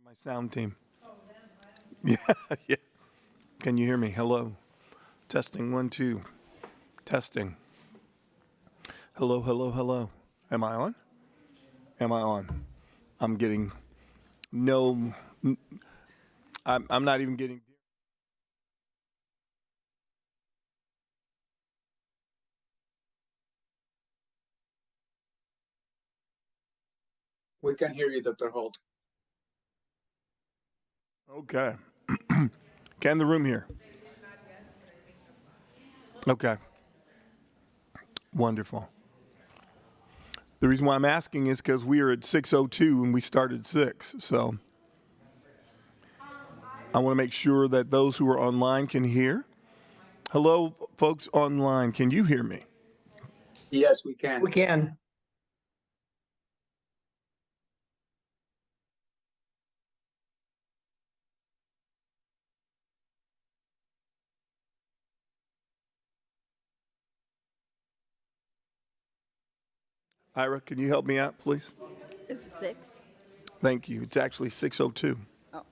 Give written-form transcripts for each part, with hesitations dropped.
My sound team. Yeah, yeah. Can you hear me? Hello. Testing 1, 2. Testing. Hello, hello, hello. Am I on? Am I on? I'm getting no. I'm not even getting. We can hear you, Dr. Holt. Okay. Can the room hear? Okay. Wonderful. The reason why I'm asking is because we are at 6:02 and we started 6. So I want to make sure that those who are online can hear. Hello, folks online. Can you hear me? Yes, we can. We can. Ira, can you help me out, please? Is it 6? Thank you. It's actually 6:02. Oh.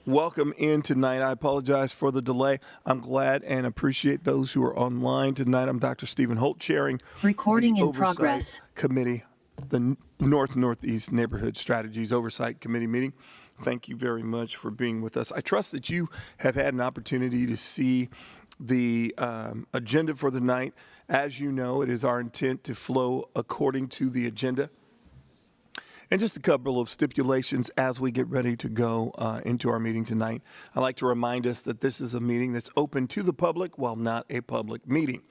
Welcome in tonight. I apologize for the delay. I'm glad and appreciate those who are online tonight. I'm Dr. Stephen Holt, chairing Recording the in Oversight progress. Committee, the Northeast Neighborhood Strategies Oversight Committee meeting. Thank you very much for being with us. I trust that you have had an opportunity to see the agenda for the night. As you know, it is our intent to flow according to the agenda. And just a couple of stipulations as we get ready to go into our meeting tonight. I'd like to remind us that this is a meeting that's open to the public while not a public meeting.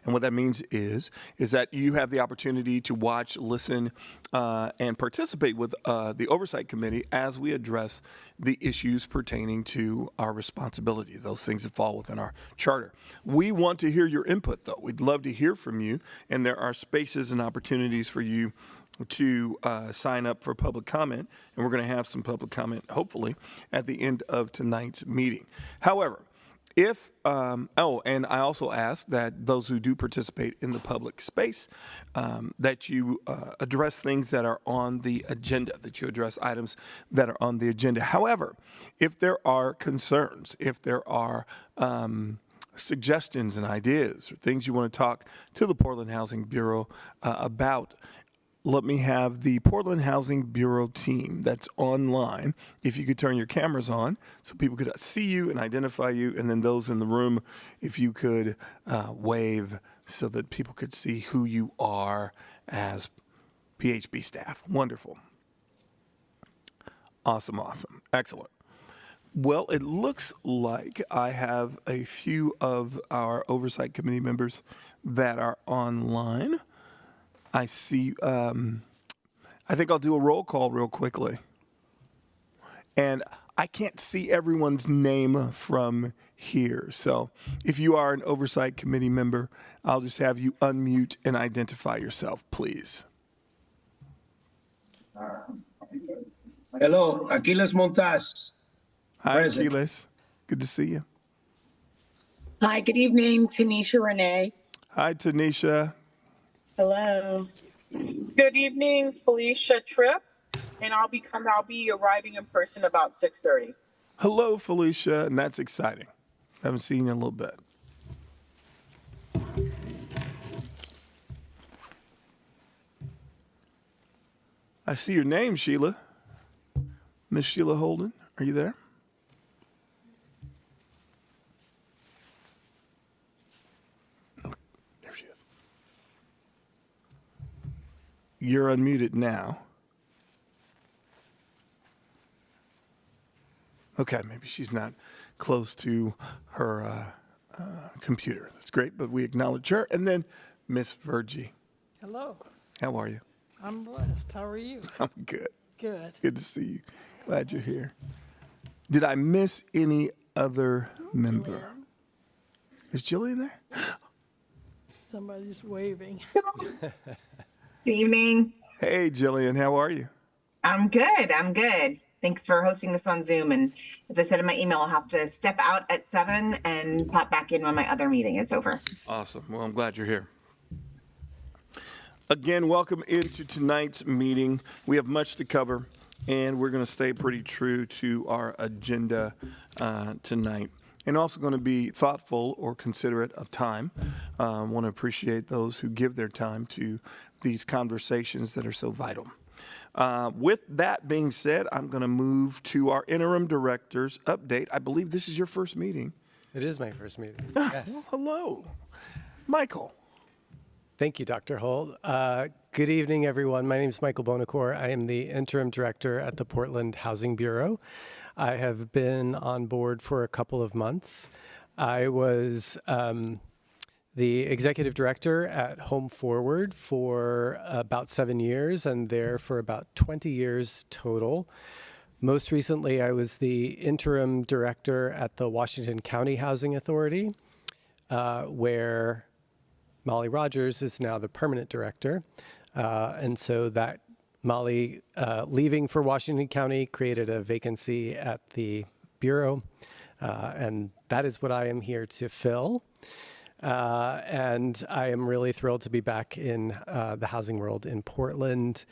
And what that means is that you have the opportunity to watch, listen, and participate with the Oversight Committee as we address the issues pertaining to our responsibility, those things that fall within our charter. We want to hear your input, though. We'd love to hear from you, and there are spaces and opportunities for you to sign up for public comment, and we're going to have some public comment, hopefully, at the end of tonight's meeting. However, if, and I also ask that those who do participate in the public space, that you address things that are on the agenda, that you address items that are on the agenda. However, if there are concerns, if there are suggestions and ideas or things you want to talk to the Portland Housing Bureau about, let me have the Portland Housing Bureau team that's online, if you could turn your cameras on so people could see you and identify you, and then those in the room, if you could wave so that people could see who you are as PHB staff. Wonderful. Awesome, awesome. Excellent. Well, it looks like I have a few of our Oversight Committee members that are online. I see, I think I'll do a roll call real quickly. And I can't see everyone's name from here. So if you are an Oversight Committee member, I'll just have you unmute and identify yourself, please. Hello, Aquiles Montas. Hi, Present. Aquiles. Good to see you. Hi, good evening, Tanisha Renee. Hi, Tanisha. Hello. Good evening, Felicia Tripp, and I'll be arriving in person about 6:30. Hello, Felicia, and that's exciting. Haven't seen you in a little bit. I see your name, Sheila. Miss Sheila Holden, are you there? Oh, there she is. You're unmuted now. Okay, maybe she's not close to her computer. That's great, but we acknowledge her. And then Miss Virgie. Hello, How are you? I'm blessed. How are you? I'm good. Good. Good to see you. Glad you're here. Did I miss any other member? Is Jillian there? Somebody's waving. Good evening. Hey, Jillian, how are you? I'm good. I'm good. Thanks for hosting this on Zoom. And as I said in my email, I'll have to step out at 7 and pop back in when my other meeting is over. Awesome. Well, I'm glad you're here. Again, welcome into tonight's meeting. We have much to cover. and we're going to stay pretty true to our agenda tonight. And also going to be thoughtful or considerate of time. Want to appreciate those who give their time to these conversations that are so vital. With that being said, I'm going to move to our interim director's update. I believe this is your first meeting. It is my first meeting. Well, Yes. hello, Michael. Thank you, Dr. Holt. Good evening, everyone. My name is Michael Bonacore. I am the interim director at the Portland Housing Bureau. I have been on board for a couple of months. I was the executive director at Home Forward for about 7 years and there for about 20 years total. Most recently, I was the interim director at the Washington County Housing Authority, where Molly Rogers is now the permanent director. And so that Molly leaving for Washington County created a vacancy at the Bureau. And that is what I am here to fill. And I am really thrilled to be back in the housing world in Portland.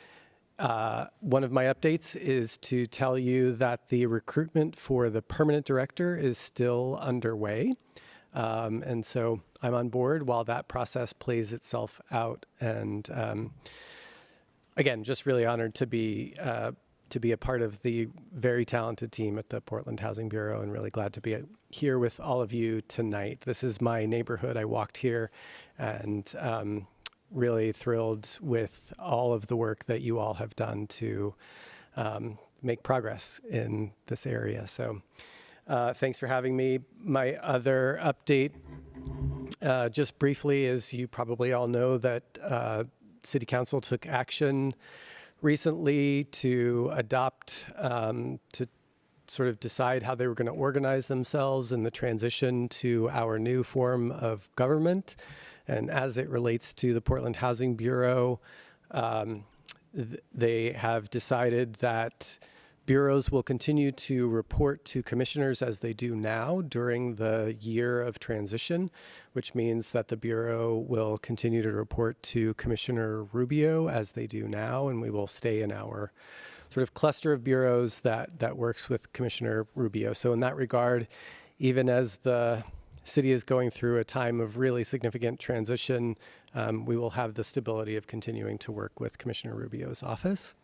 One of my updates is to tell you that the recruitment for the permanent director is still underway. And so I'm on board while that process plays itself out. And again, just really honored to be a part of the very talented team at the Portland Housing Bureau, and really glad to be here with all of you tonight. This is my neighborhood. I walked here, and really thrilled with all of the work that you all have done to make progress in this area. So thanks for having me. My other update, just briefly, is you probably all know that City Council took action recently to adopt, to sort of decide how they were going to organize themselves in the transition to our new form of government. And as it relates to the Portland Housing Bureau, they have decided that bureaus will continue to report to commissioners as they do now during the year of transition, which means that the Bureau will continue to report to Commissioner Rubio as they do now, and we will stay in our sort of cluster of bureaus that works with Commissioner Rubio. So in that regard, even as the city is going through a time of really significant transition, we will have the stability of continuing to work with Commissioner Rubio's office.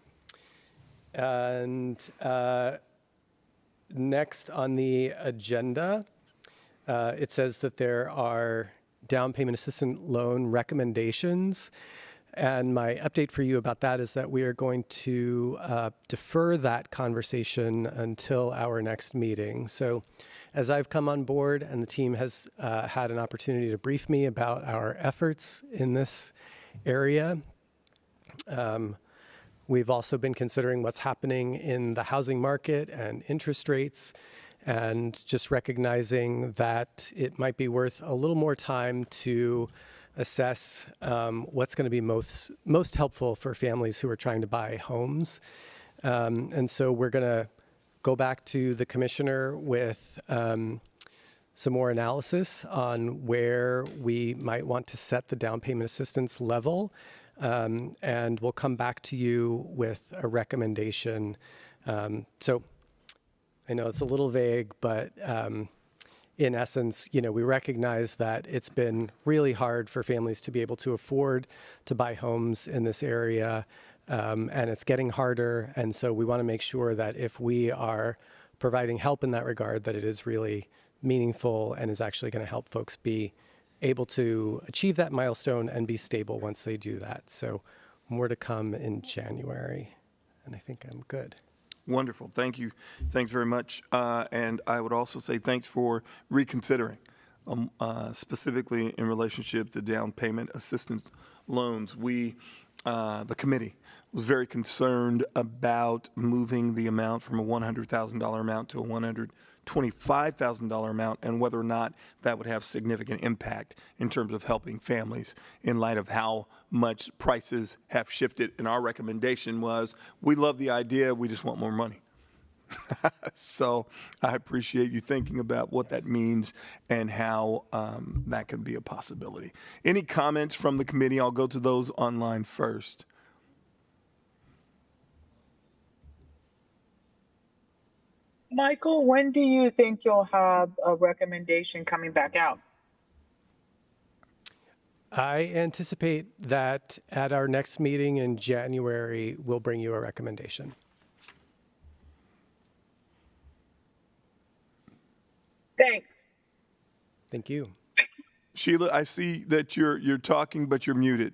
And next on the agenda, it says that there are down payment assistance loan recommendations. And my update for you about that is that we are going to defer that conversation until our next meeting. So as I've come on board and the team has had an opportunity to brief me about our efforts in this area, we've also been considering what's happening in the housing market and interest rates, and just recognizing that it might be worth a little more time to assess what's going to be most helpful for families who are trying to buy homes. And so we're going to go back to the commissioner with some more analysis on where we might want to set the down payment assistance level. And we'll come back to you with a recommendation. So I know it's a little vague, but in essence, we recognize that it's been really hard for families to be able to afford to buy homes in this area, and it's getting harder. And so we want to make sure that if we are providing help in that regard, that it is really meaningful and is actually going to help folks be able to achieve that milestone and be stable once they do that. So more to come in January, and I think I'm good. Wonderful. Thank you. Thanks very much. And I would also say thanks for reconsidering, specifically in relationship to down payment assistance loans. We, the committee, was very concerned about moving the amount from a $100,000 amount to a $125,000 amount, and whether or not that would have significant impact in terms of helping families in light of how much prices have shifted. And our recommendation was, we love the idea, we just want more money. So I appreciate you thinking about what that means and how that could be a possibility. Any comments from the committee? I'll go to those online first. Michael, when do you think you'll have a recommendation coming back out? I anticipate that at our next meeting in January, we'll bring you a recommendation. Thanks. Thank you. Sheila, I see that you're talking, but you're muted.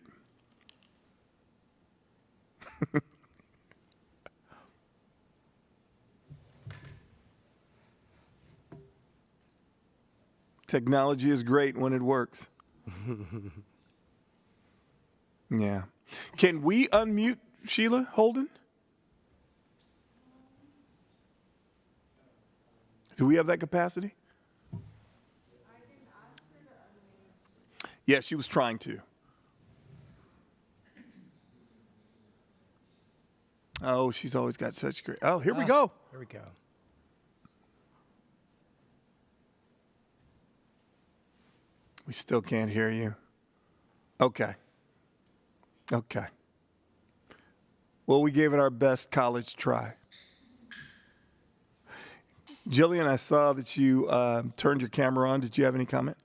Technology is great when it works. Yeah. Can we unmute Sheila Holden? Do we have that capacity? Yeah, she was trying to. Oh, she's always got such great. Oh, here we go. Here we go. We still can't hear you. Okay. Okay. Well, we gave it our best college try. Jillian, I saw that you turned your camera on. Did you have any comment?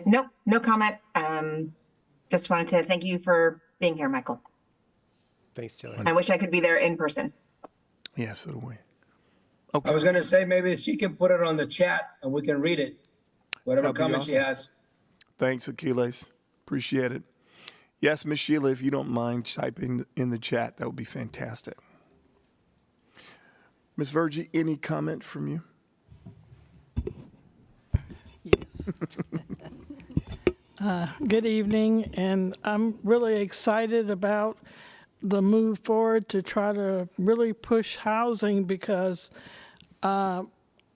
Nope, no comment. Just wanted to thank you for being here, Michael. Thanks, Jillian. I wish I could be there in person. Yes, so do we. I Okay. was gonna say maybe she can put it on the chat and we can read it, whatever That'd be comment she awesome. has. Thanks, Achilles. Appreciate it. Yes, Miss Sheila, if you don't mind typing in the chat, that would be fantastic. Miss Virgie, any comment from you? Yes. Good evening, and I'm really excited about the move forward to try to really push housing because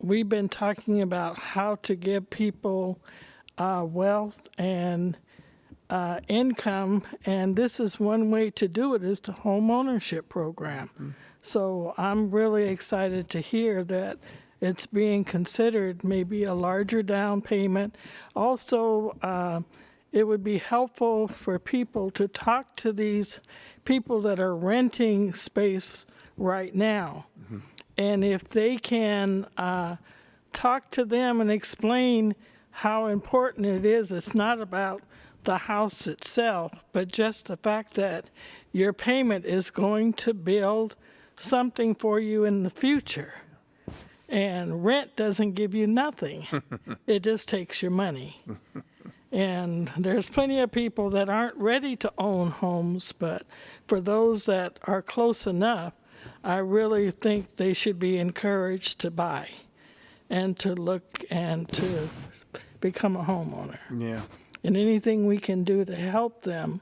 we've been talking about how to give people wealth and income, and this is one way to do it is the home ownership program. So I'm really excited to hear that it's being considered maybe a larger down payment. Also, it would be helpful for people to talk to these people that are renting space right now. And if they can talk to them and explain how important it is, it's not about the house itself, but just the fact that your payment is going to build something for you in the future. And rent doesn't give you nothing. It just takes your money. And there's plenty of people that aren't ready to own homes, but for those that are close enough, I really think they should be encouraged to buy and to look and to become a homeowner. Yeah. And anything we can do to help them,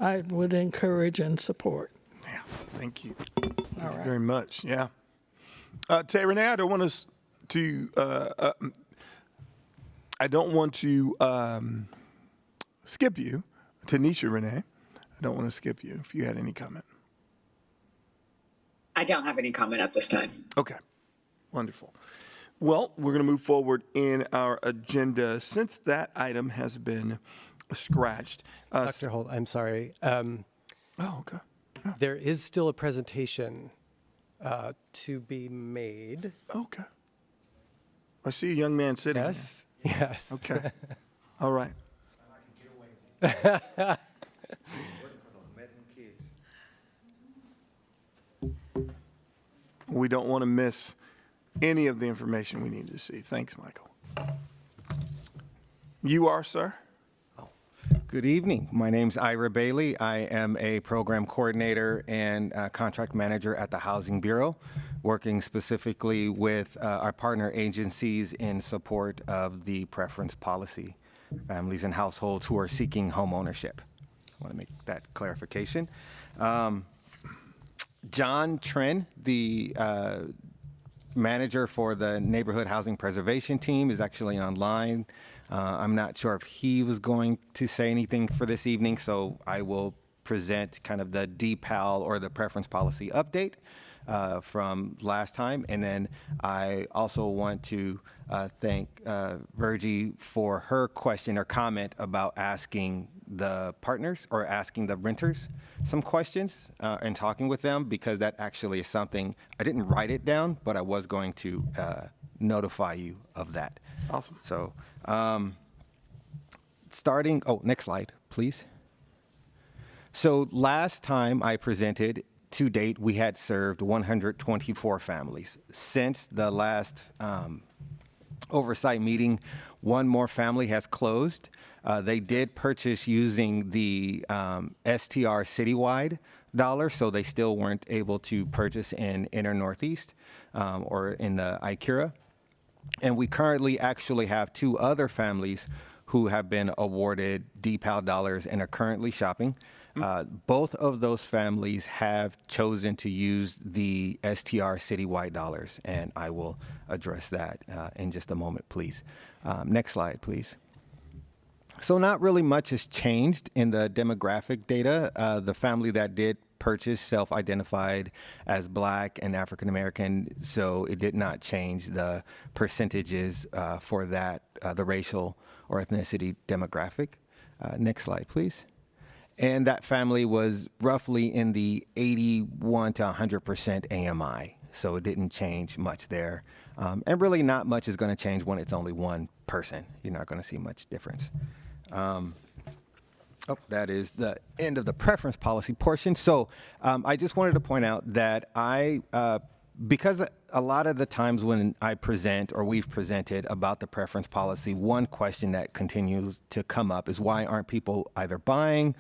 I would encourage and support. Yeah. Thank you. All Thank you right. very much. Yeah. Tay Renee, I don't want us to. I don't want to skip you, Tanisha Renee. I don't want to skip you. If you had any comment. I don't have any comment at this time. Okay. Wonderful. Well, we're going to move forward in our agenda. Since that item has been scratched. Dr. Holt, I'm sorry. Oh, okay. There is still a presentation to be made. Okay. I see a young man sitting Yes? Yes. there. Okay. All right. We don't want to miss any of the information we need to see. Thanks, Michael. You are, sir? Good evening. My name's Ira Bailey. I am a program coordinator and contract manager at the Housing Bureau, working specifically with our partner agencies in support of the preference policy, families and households who are seeking home ownership. I want to make that clarification. John Tren, the manager for the Neighborhood Housing Preservation Team, is actually online. I'm not sure if he was going to say anything for this evening, so I will present kind of the DPAL or the preference policy update. from last time. And then I also want to thank Virgie for her question or comment about asking the partners or asking the renters some questions and talking with them, because that actually is something, I didn't write it down, but I was going to notify you of that. Awesome. So next slide, please. So last time I presented, to date, we had served 124 families. Since the last oversight meeting, one more family has closed. They did purchase using the STR citywide dollar, so they still weren't able to purchase in Inner Northeast or in the ICURA. And we currently actually have 2 other families who have been awarded DPAL dollars and are currently shopping. Both of those families have chosen to use the STR citywide dollars, and I will address that in just a moment, please. Next slide, please. So not really much has changed in the demographic data. The family that did purchase self-identified as Black and African American, so it did not change the percentages for that, the racial or ethnicity demographic. Next slide, please. And that family was roughly in the 81 to 100% AMI, so it didn't change much there. And really not much is going to change when it's only one person. You're not going to see much difference. That is the end of the preference policy portion. So I just wanted to point out that because a lot of the times when I present or we've presented about the preference policy, one question that continues to come up is why aren't people either buying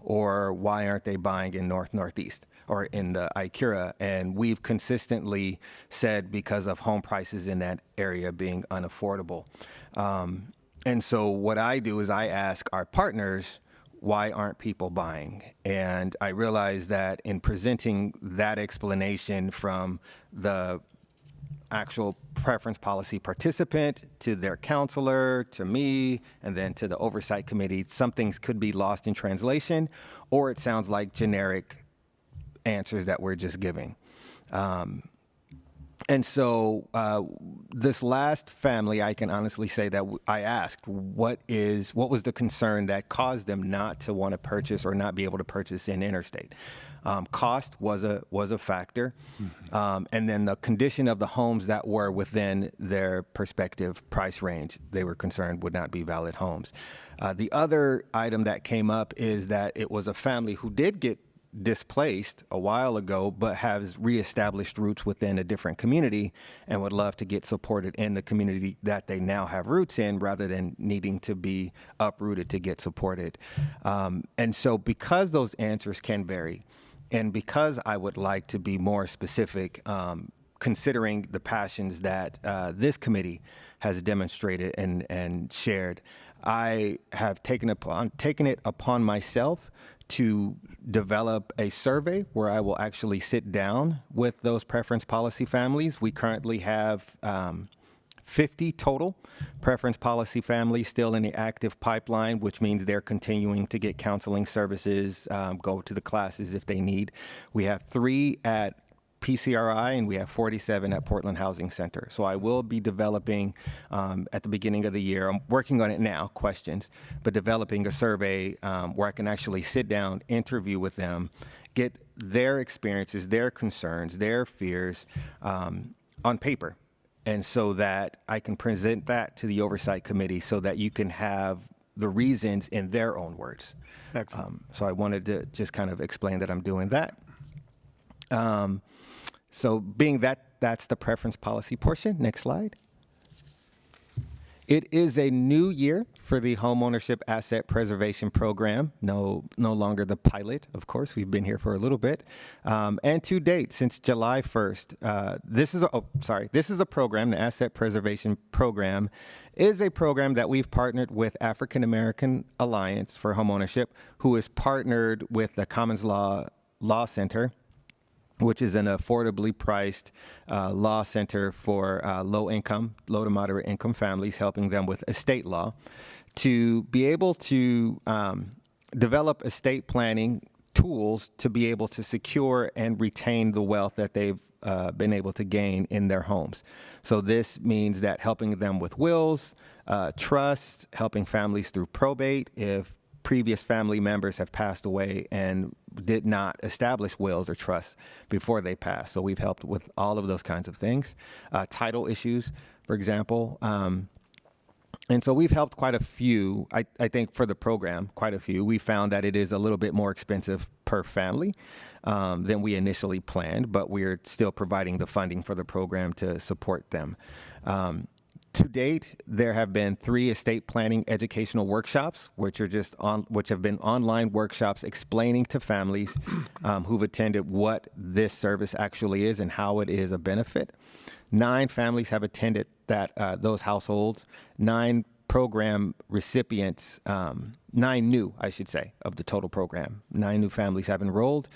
or why aren't they buying in Northeast or in the ICURA? And we've consistently said because of home prices in that area being unaffordable. And so what I do is I ask our partners, why aren't people buying? And I realize that in presenting that explanation from the actual preference policy participant to their counselor, to me, and then to the oversight committee, some things could be lost in translation, or it sounds like generic answers that we're just giving. And so this last family, I can honestly say that I asked, what was the concern that caused them not to want to purchase or not be able to purchase in interstate? Cost was a factor. And then the condition of the homes that were within their prospective price range, they were concerned would not be valid homes. The other item that came up is that it was a family who did get displaced a while ago, but has reestablished roots within a different community and would love to get supported in the community that they now have roots in rather than needing to be uprooted to get supported. And so because those answers can vary, and because I would like to be more specific, considering the passions that this committee has demonstrated and shared, I have taken it upon myself to develop a survey where I will actually sit down with those preference policy families. We currently have 50 total preference policy families still in the active pipeline, which means they're continuing to get counseling services, go to the classes if they need. We have 3 at PCRI, and we have 47 at Portland Housing Center. So I will be developing at the beginning of the year, I'm working on it now, questions, but developing a survey where I can actually sit down, interview with them, get their experiences, their concerns, their fears on paper. And so that I can present that to the Oversight Committee so that you can have the reasons in their own words. Excellent. So I wanted to just kind of explain that I'm doing that. So being that's the preference policy portion. Next slide. It is a new year for the Homeownership Asset Preservation Program. No longer the pilot, of course. We've been here for a little bit. And to date, since July 1st, this is a program, the Asset Preservation Program is a program that we've partnered with African American Alliance for Homeownership, who is partnered with the Commons Law Center, which is an affordably priced law center for low to moderate income families, helping them with estate law, to be able to develop estate planning tools to be able to secure and retain the wealth that they've been able to gain in their homes. So this means that helping them with wills, trust, helping families through probate if previous family members have passed away and did not establish wills or trusts before they passed. So we've helped with all of those kinds of things. Title issues, for example. And so we've helped quite a few, I think for the program, quite a few. We found that it is a little bit more expensive per family than we initially planned, but we're still providing the funding for the program to support them. To date, there have been 3 estate planning educational workshops, which have been online workshops explaining to families who've attended what this service actually is and how it is a benefit. 9 families have attended those households. 9 program recipients, 9 new, I should say, of the total program. 9 new families have enrolled.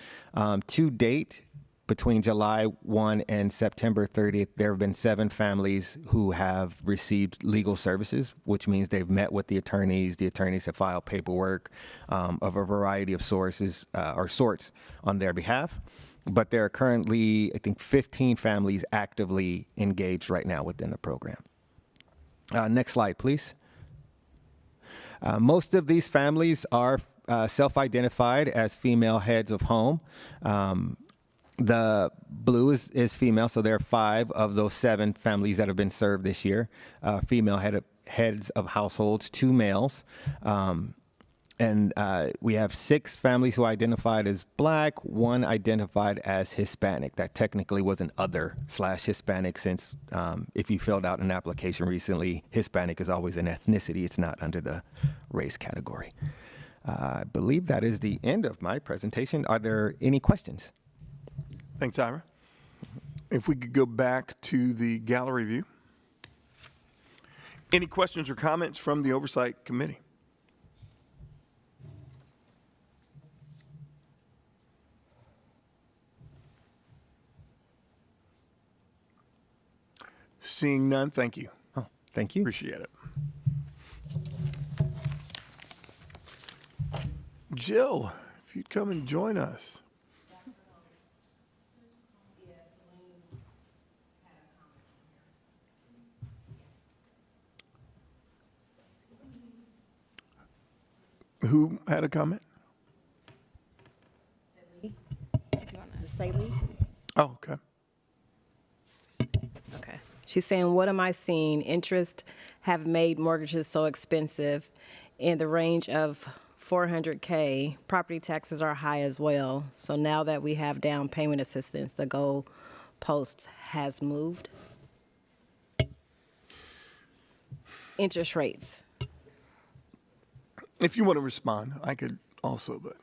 To date, between July 1 and September 30th, there have been 7 families who have received legal services, which means they've met with the attorneys. The attorneys have filed paperwork of a variety of sorts on their behalf. But there are currently, I think, 15 families actively engaged right now within the program. Next slide, please. Most of these families are self-identified as female heads of home. The blue is female, so there are 5 of those 7 families that have been served this year, female heads of households, 2 males. And we have 6 families who identified as Black, 1 identified as Hispanic. That technically was an other/Hispanic, since if you filled out an application recently, Hispanic is always an ethnicity. It's not under the race category. I believe that is the end of my presentation. Are there any questions? Thanks, Ira. If we could go back to the gallery view. Any questions or comments from the Oversight Committee? Seeing none, thank you. Oh, thank you. Appreciate it. Jill, if you'd come and join us. Who had a comment? Is it Saley? Oh, okay. Okay. She's saying, what am I seeing? Interest have made mortgages so expensive in the range of $400K. Property taxes are high as well. So now that we have down payment assistance, the goal post has moved. Interest rates. If you want to respond, I could also, but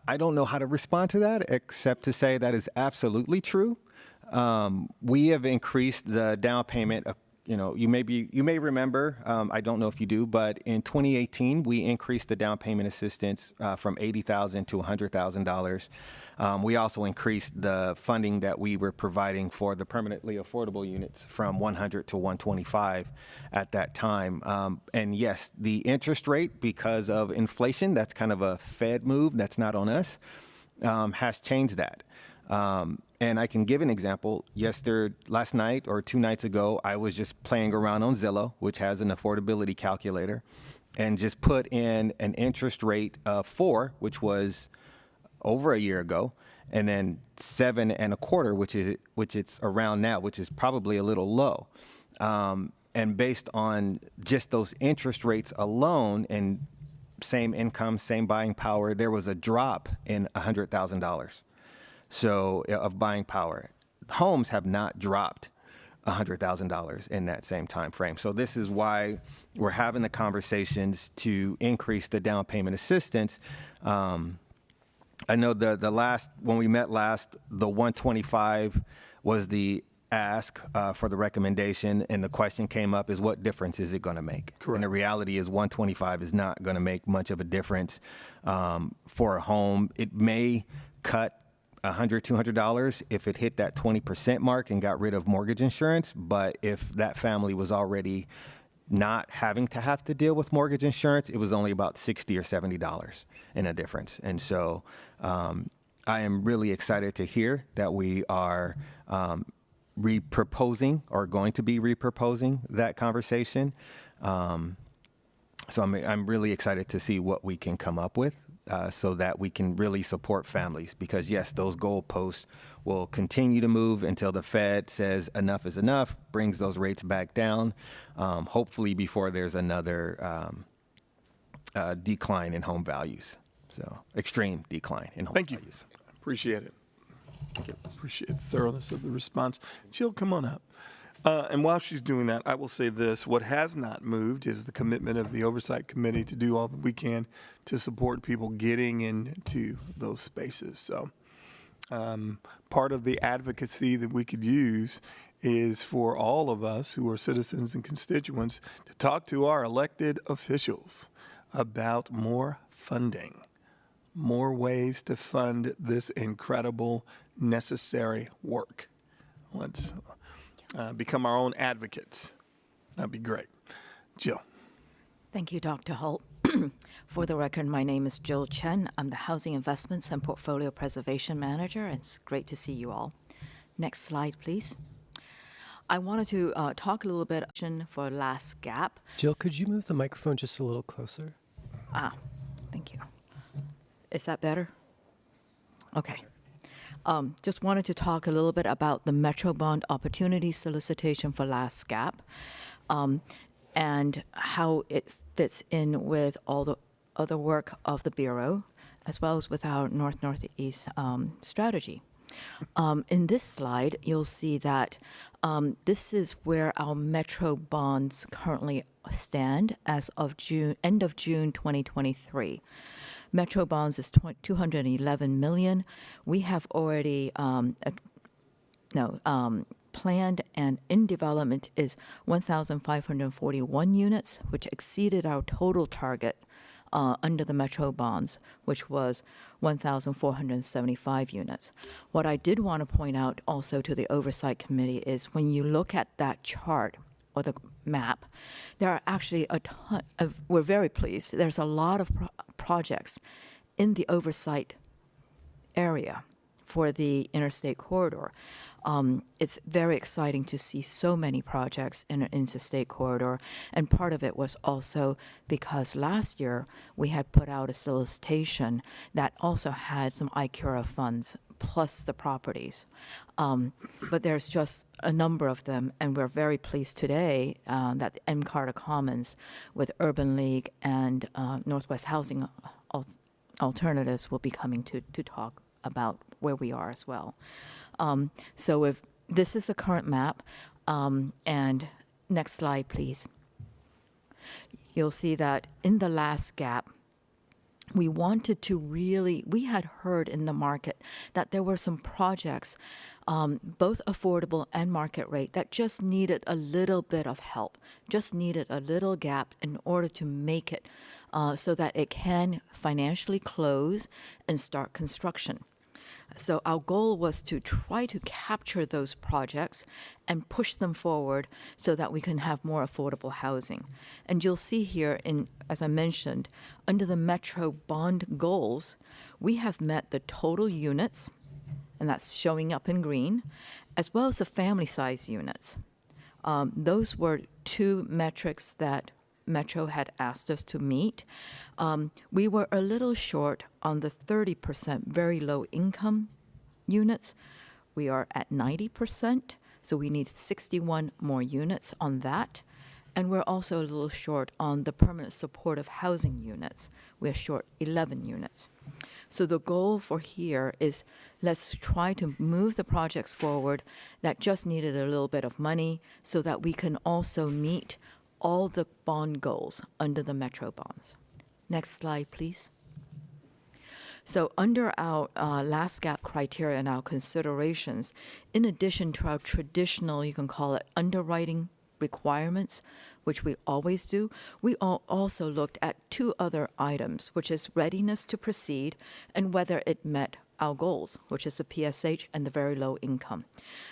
I don't know how to respond to that, except to say that is absolutely true. We have increased the down payment. You may remember. I don't know if you do, but in 2018 we increased the down payment assistance from $80,000 to $100,000. We also increased the funding that we were providing for the permanently affordable units from 100 to 125 at that time. And yes, the interest rate, because of inflation, that's kind of a Fed move, that's not on us, has changed that. And I can give an example. Last night or 2 nights ago, I was just playing around on Zillow, which has an affordability calculator, and just put in an interest rate of 4, which was over a year ago, and then 7.25, which it's around now, which is probably a little low. And based on just those interest rates alone, and same income, same buying power, there was a drop in $100,000. So of buying power. Homes have not dropped $100,000 in that same time frame. So this is why we're having the conversations to increase the down payment assistance. I know when we met last, the 125 was the ask for the recommendation, and the question came up is, what difference is it going to make? Correct. And the reality is 125 is not going to make much of a difference for a home. It may cut $100, $200 if it hit that 20% mark and got rid of mortgage insurance. But if that family was already not having to have to deal with mortgage insurance, it was only about $60 or $70 in a difference. And so I am really excited to hear that we are reproposing or going to be reproposing that conversation. So I'm really excited to see what we can come up with so that we can really support families. Because yes, those goalposts will continue to move until the Fed says enough is enough, brings those rates back down, hopefully before there's another decline in home values. So extreme decline in home values. Appreciate it. Appreciate the thoroughness of the response. Jill, come on up. And while she's doing that, I will say this. What has not moved is the commitment of the Oversight Committee to do all that we can to support people getting into those spaces. So part of the advocacy that we could use is for all of us who are citizens and constituents to talk to our elected officials about more funding, more ways to fund this incredible, necessary work. Let's become our own advocates. That'd be great. Jill. Thank you, Dr. Holt. For the record, my name is Jill Chen. I'm the Housing Investments and Portfolio Preservation Manager. It's great to see you all. Next slide, please. I wanted to talk a little bit for last gap. Jill, could you move the microphone just a little closer? Thank you. Is that better? Okay. Just wanted to talk a little bit about the Metro Bond Opportunity Solicitation for last gap and how it fits in with all the other work of the Bureau, as well as with our North-Northeast strategy. In this slide, you'll see that this is where our Metro bonds currently stand as of end of June 2023. Metro bonds is $211 million. We have already planned and in development is 1,541 units, which exceeded our total target under the Metro bonds, which was 1,475 units. What I did want to point out also to the Oversight Committee is when you look at that chart or the map, there are actually a ton of, we're very pleased, there's a lot of projects in the Oversight area for the interstate corridor. It's very exciting to see so many projects in an interstate corridor, and part of it was also because last year we had put out a solicitation that also had some ICURA funds plus the properties. But there's just a number of them, and we're very pleased today that the M. Carter Commons with Urban League and Northwest Housing Alternatives will be coming to talk about where we are as well. So if this is the current map, and next slide, please. You'll see that in the last gap, we wanted to really, we had heard in the market that there were some projects, both affordable and market rate, that just needed a little bit of help, just needed a little gap in order to make it so that it can financially close and start construction. So our goal was to try to capture those projects and push them forward so that we can have more affordable housing. And you'll see here, as I mentioned, under the Metro bond goals, we have met the total units, and that's showing up in green, as well as the family size units. Those were two metrics that Metro had asked us to meet. We were a little short on the 30% very low income units. We are at 90%, so we need 61 more units on that. And we're also a little short on the permanent supportive housing units. We're short 11 units. So the goal for here is let's try to move the projects forward that just needed a little bit of money so that we can also meet all the bond goals under the Metro bonds. Next slide, please. So under our last gap criteria and our considerations, in addition to our traditional, you can call it underwriting requirements, which we always do, we also looked at two other items, which is readiness to proceed and whether it met our goals, which is the PSH and the very low income.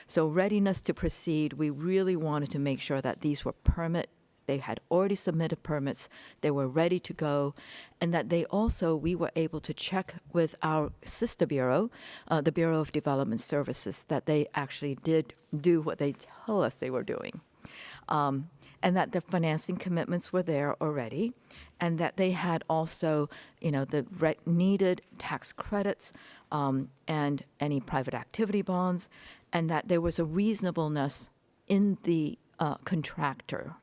So readiness to proceed, we really wanted to make sure that these were permit they had already submitted permits, they were ready to go, and that we were able to check with our sister bureau, the Bureau of Development Services, that they actually did do what they tell us they were doing. And that the financing commitments were there already, and that they had also, the needed tax credits and any private activity bonds, and that there was a reasonableness in the contractor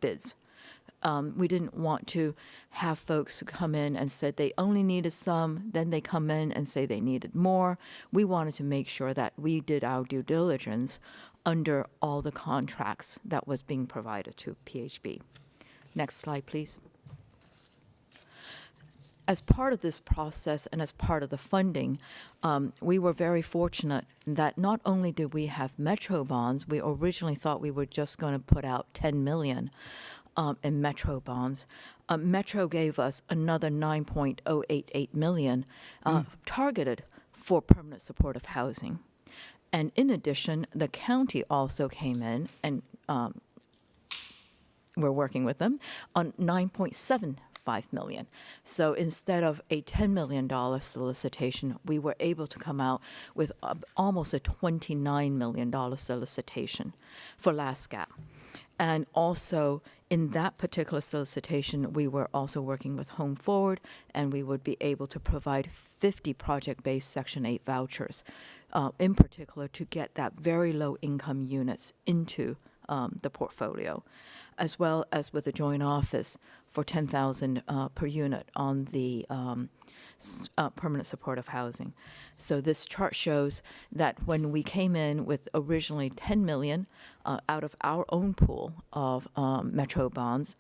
bids. We didn't want to have folks who come in and said they only needed some, then they come in and say they needed more. We wanted to make sure that we did our due diligence under all the contracts that was being provided to PHB. Next slide, please. As part of this process and as part of the funding, we were very fortunate that not only did we have Metro bonds, we originally thought we were just going to put out $10 million in Metro bonds. Metro gave us another $9.088 million targeted for permanent supportive housing. And in addition, the county also came in, and we're working with them on $9.75 million. So instead of a $10 million solicitation, we were able to come out with almost a $29 million solicitation for last gap. And also in that particular solicitation, we were also working with Home Forward, and we would be able to provide 50 project-based Section 8 vouchers, in particular to get that very low-income units into the portfolio, as well as with the joint office for $10,000 per unit on the permanent supportive housing. So this chart shows that when we came in with originally $10 million out of our own pool of Metro bonds,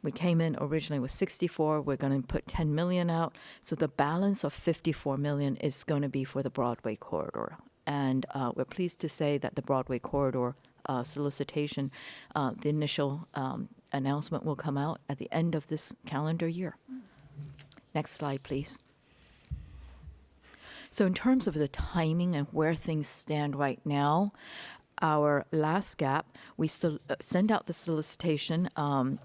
we came in originally with 64. We're going to put 10 million out. So the balance of 54 million is going to be for the Broadway corridor. And we're pleased to say that the Broadway corridor solicitation, the initial announcement will come out at the end of this calendar year. Next slide, please. So in terms of the timing and where things stand right now, our last gap, we still sent out the solicitation,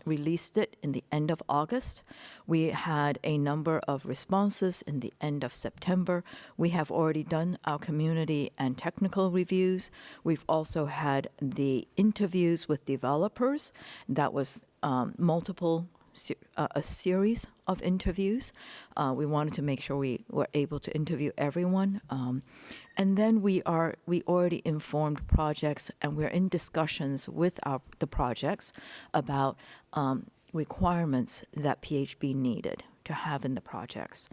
released it in the end of August. We had a number of responses in the end of September. We have already done our community and technical reviews. We've also had the interviews with developers. That was a series of interviews. We wanted to make sure we were able to interview everyone. And then we already informed projects, and we're in discussions with the projects about requirements that PHB needed to have in the projects.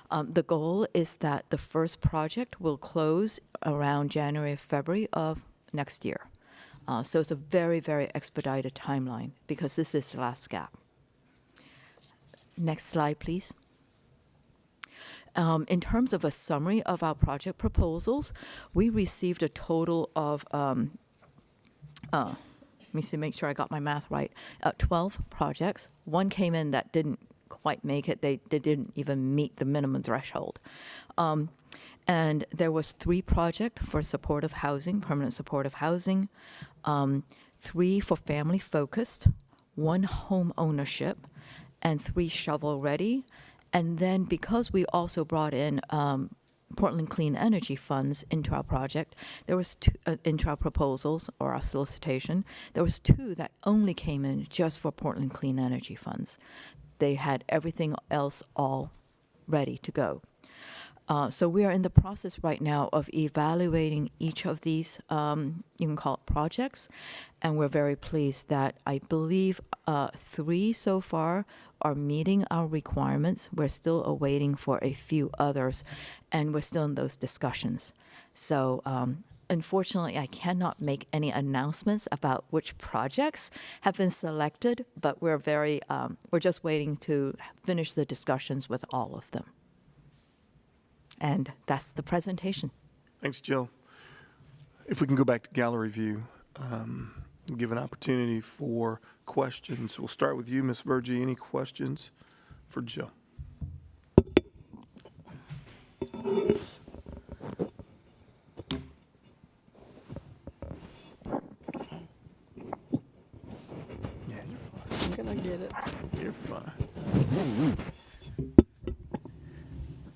The goal is that the first project will close around January, February of next year. So it's a very, very expedited timeline because this is the last gap. Next slide, please. In terms of a summary of our project proposals, we received a total of, let me see, make sure I got my math right, 12 projects. One came in that didn't quite make it. They didn't even meet the minimum threshold. And there was 3 projects for supportive housing, permanent supportive housing, 3 for family focused, 1 home ownership, and 3 shovel ready. And then because we also brought in Portland Clean Energy funds into our project, there was 2, into our proposals or our solicitation, there was 2 that only came in just for Portland Clean Energy funds. They had everything else all ready to go. So we are in the process right now of evaluating each of these, you can call it projects, and we're very pleased that I believe 3 so far are meeting our requirements. We're still awaiting for a few others, and we're still in those discussions. So unfortunately, I cannot make any announcements about which projects have been selected, but we're just waiting to finish the discussions with all of them. And that's the presentation. Thanks, Jill. If we can go back to gallery view, give an opportunity for questions. We'll start with you, Ms. Virgie. Any questions for Jill?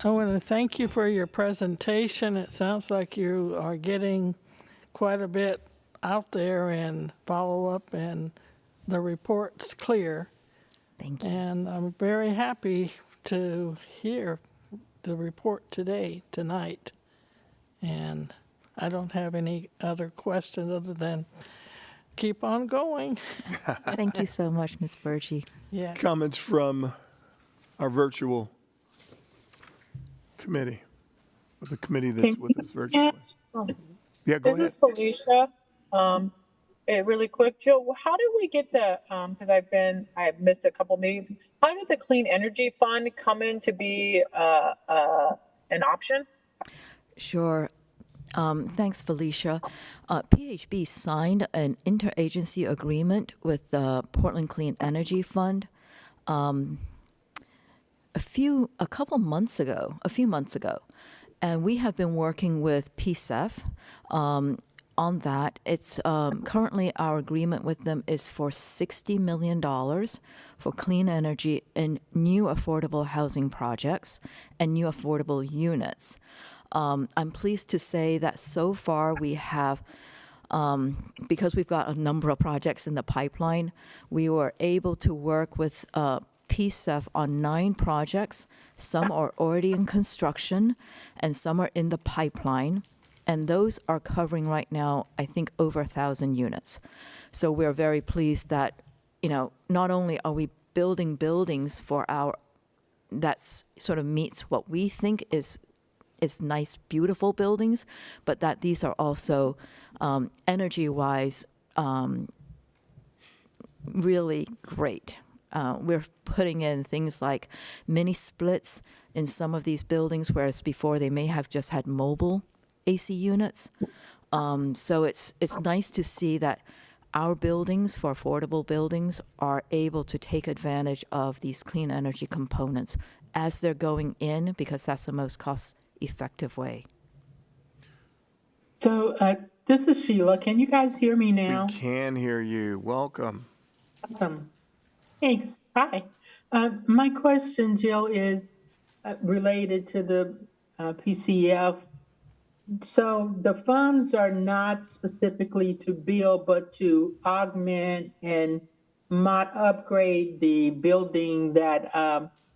I want to thank you for your presentation. It sounds like you are getting quite a bit out there and follow up, and the report's clear. Thank you. And I'm very happy to hear the report tonight. And I don't have any other questions other than keep on going. Thank you so much, Ms. Burgee. Yeah. Comments from our virtual committee, or the committee that's with us virtually. Yeah, go This ahead. is Felicia. Really quick, Jill, how did we get because I've missed a couple meetings. How did the Clean Energy Fund come in to be an option? Sure. Thanks, Felicia. PHB signed an interagency agreement with the Portland Clean Energy Fund a few months ago, and we have been working with PCEF on that. It's currently our agreement with them is for $60 million for clean energy in new affordable housing projects and new affordable units. I'm pleased to say that so far we have, because we've got a number of projects in the pipeline, we were able to work with PCEF on 9 projects. Some are already in construction and some are in the pipeline. And those are covering right now, I think, over 1,000 units. So we're very pleased that, not only are we building buildings that sort of meets what we think is nice, beautiful buildings, but that these are also energy-wise really great. We're putting in things like mini splits in some of these buildings, whereas before they may have just had mobile AC units. So it's nice to see that our buildings, for affordable buildings, are able to take advantage of these clean energy components as they're going in, because that's the most cost-effective way. So this is Sheila. Can you guys hear me now? We can hear you. Welcome. Awesome. Thanks. Hi. My question, Jill, is related to the PCF. So the funds are not specifically to build, but to augment and upgrade the building that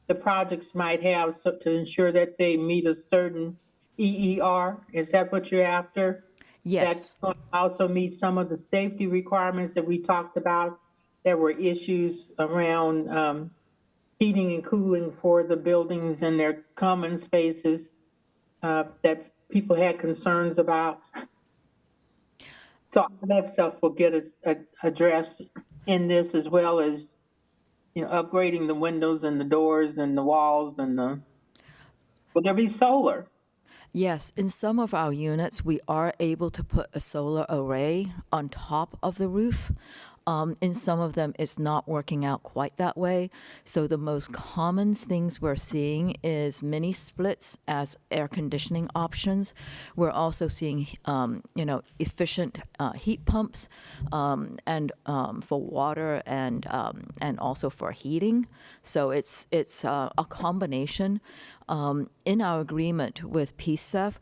the projects might have, so to ensure that they meet a certain EER. Is that what you're after? Yes. That also meet some of the safety requirements that we talked about. There were issues around heating and cooling for the buildings and their common spaces that people had concerns about. So all that stuff will get addressed in this, as well as upgrading the windows and the doors and the walls and will there be solar? Yes, in some of our units, we are able to put a solar array on top of the roof. In some of them, it's not working out quite that way. So the most common things we're seeing is mini splits as air conditioning options. We're also seeing, efficient heat pumps and for water and also for heating. So it's a combination. In our agreement with PCEF,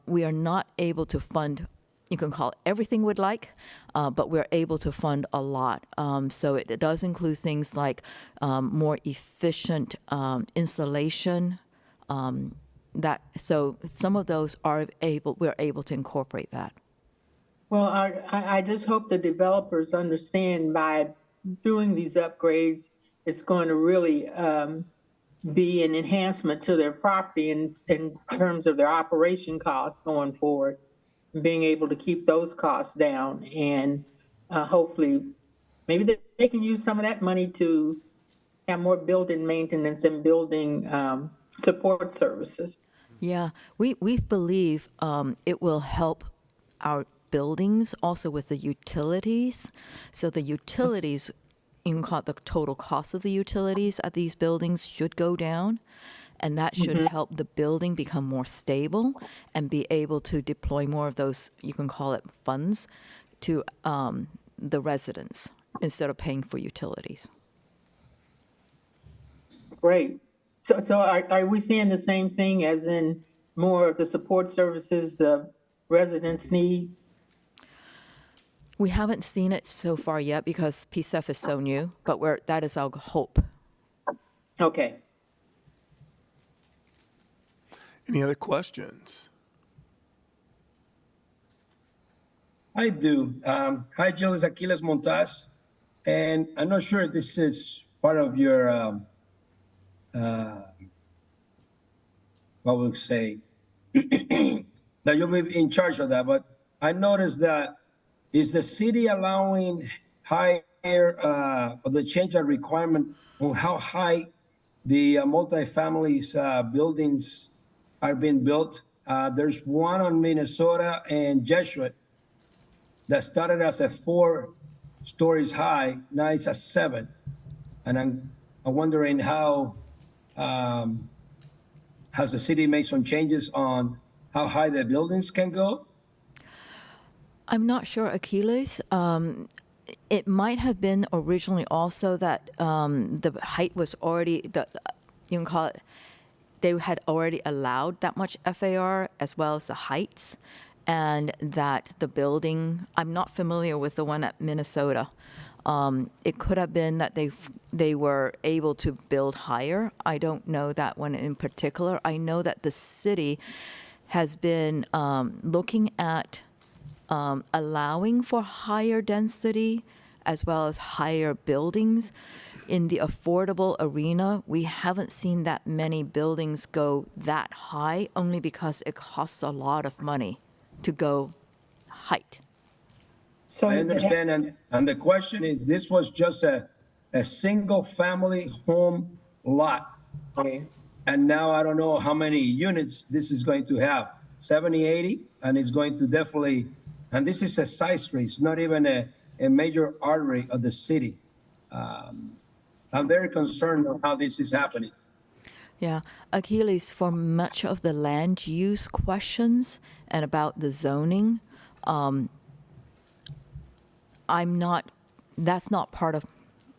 we are not able to fund, you can call it everything we'd like, but we're able to fund a lot. So it does include things like more efficient insulation. So some of those we're able to incorporate that. Well, I just hope the developers understand by doing these upgrades, it's going to really be an enhancement to their property in terms of their operation costs going forward, being able to keep those costs down, and hopefully maybe they can use some of that money to have more building maintenance and building support services. Yeah, we believe it will help our buildings also with the utilities. So the utilities, you can call it the total cost of the utilities at these buildings, should go down. And that should help the building become more stable and be able to deploy more of those, you can call it funds, to the residents instead of paying for utilities. Great. So are we seeing the same thing as in more of the support services the residents need? We haven't seen it so far yet because PCEF is so new, but that is our hope. Okay. Any other questions? I do. Hi, Jill, it's Aquiles Montaz. And I'm not sure if this is part of your, what would we say, that you'll be in charge of that. But I noticed that is the city allowing higher, or the change of requirement on how high the multifamilies buildings are being built? There's one on Minnesota and Jesuit that started as a 4 stories high, now it's a 7. And I'm wondering how has the city made some changes on how high the buildings can go? I'm not sure, Achilles. It might have been originally also that the height was already, you can call it, they had already allowed that much FAR as well as the heights, and that the building, I'm not familiar with the one at Minnesota. It could have been that they were able to build higher. I don't know that one in particular. I know that the city has been looking at allowing for higher density as well as higher buildings. In the affordable arena, we haven't seen that many buildings go that high, only because it costs a lot of money to go height. So I understand, and the question is, this was just a single family home lot. Okay. And now I don't know how many units this is going to have, 70, 80, and it's going to definitely, and this is a side street, it's not even a major artery of the city. I'm very concerned on how this is happening. Yeah, Achilles, for much of the land use questions and about the zoning, that's not part of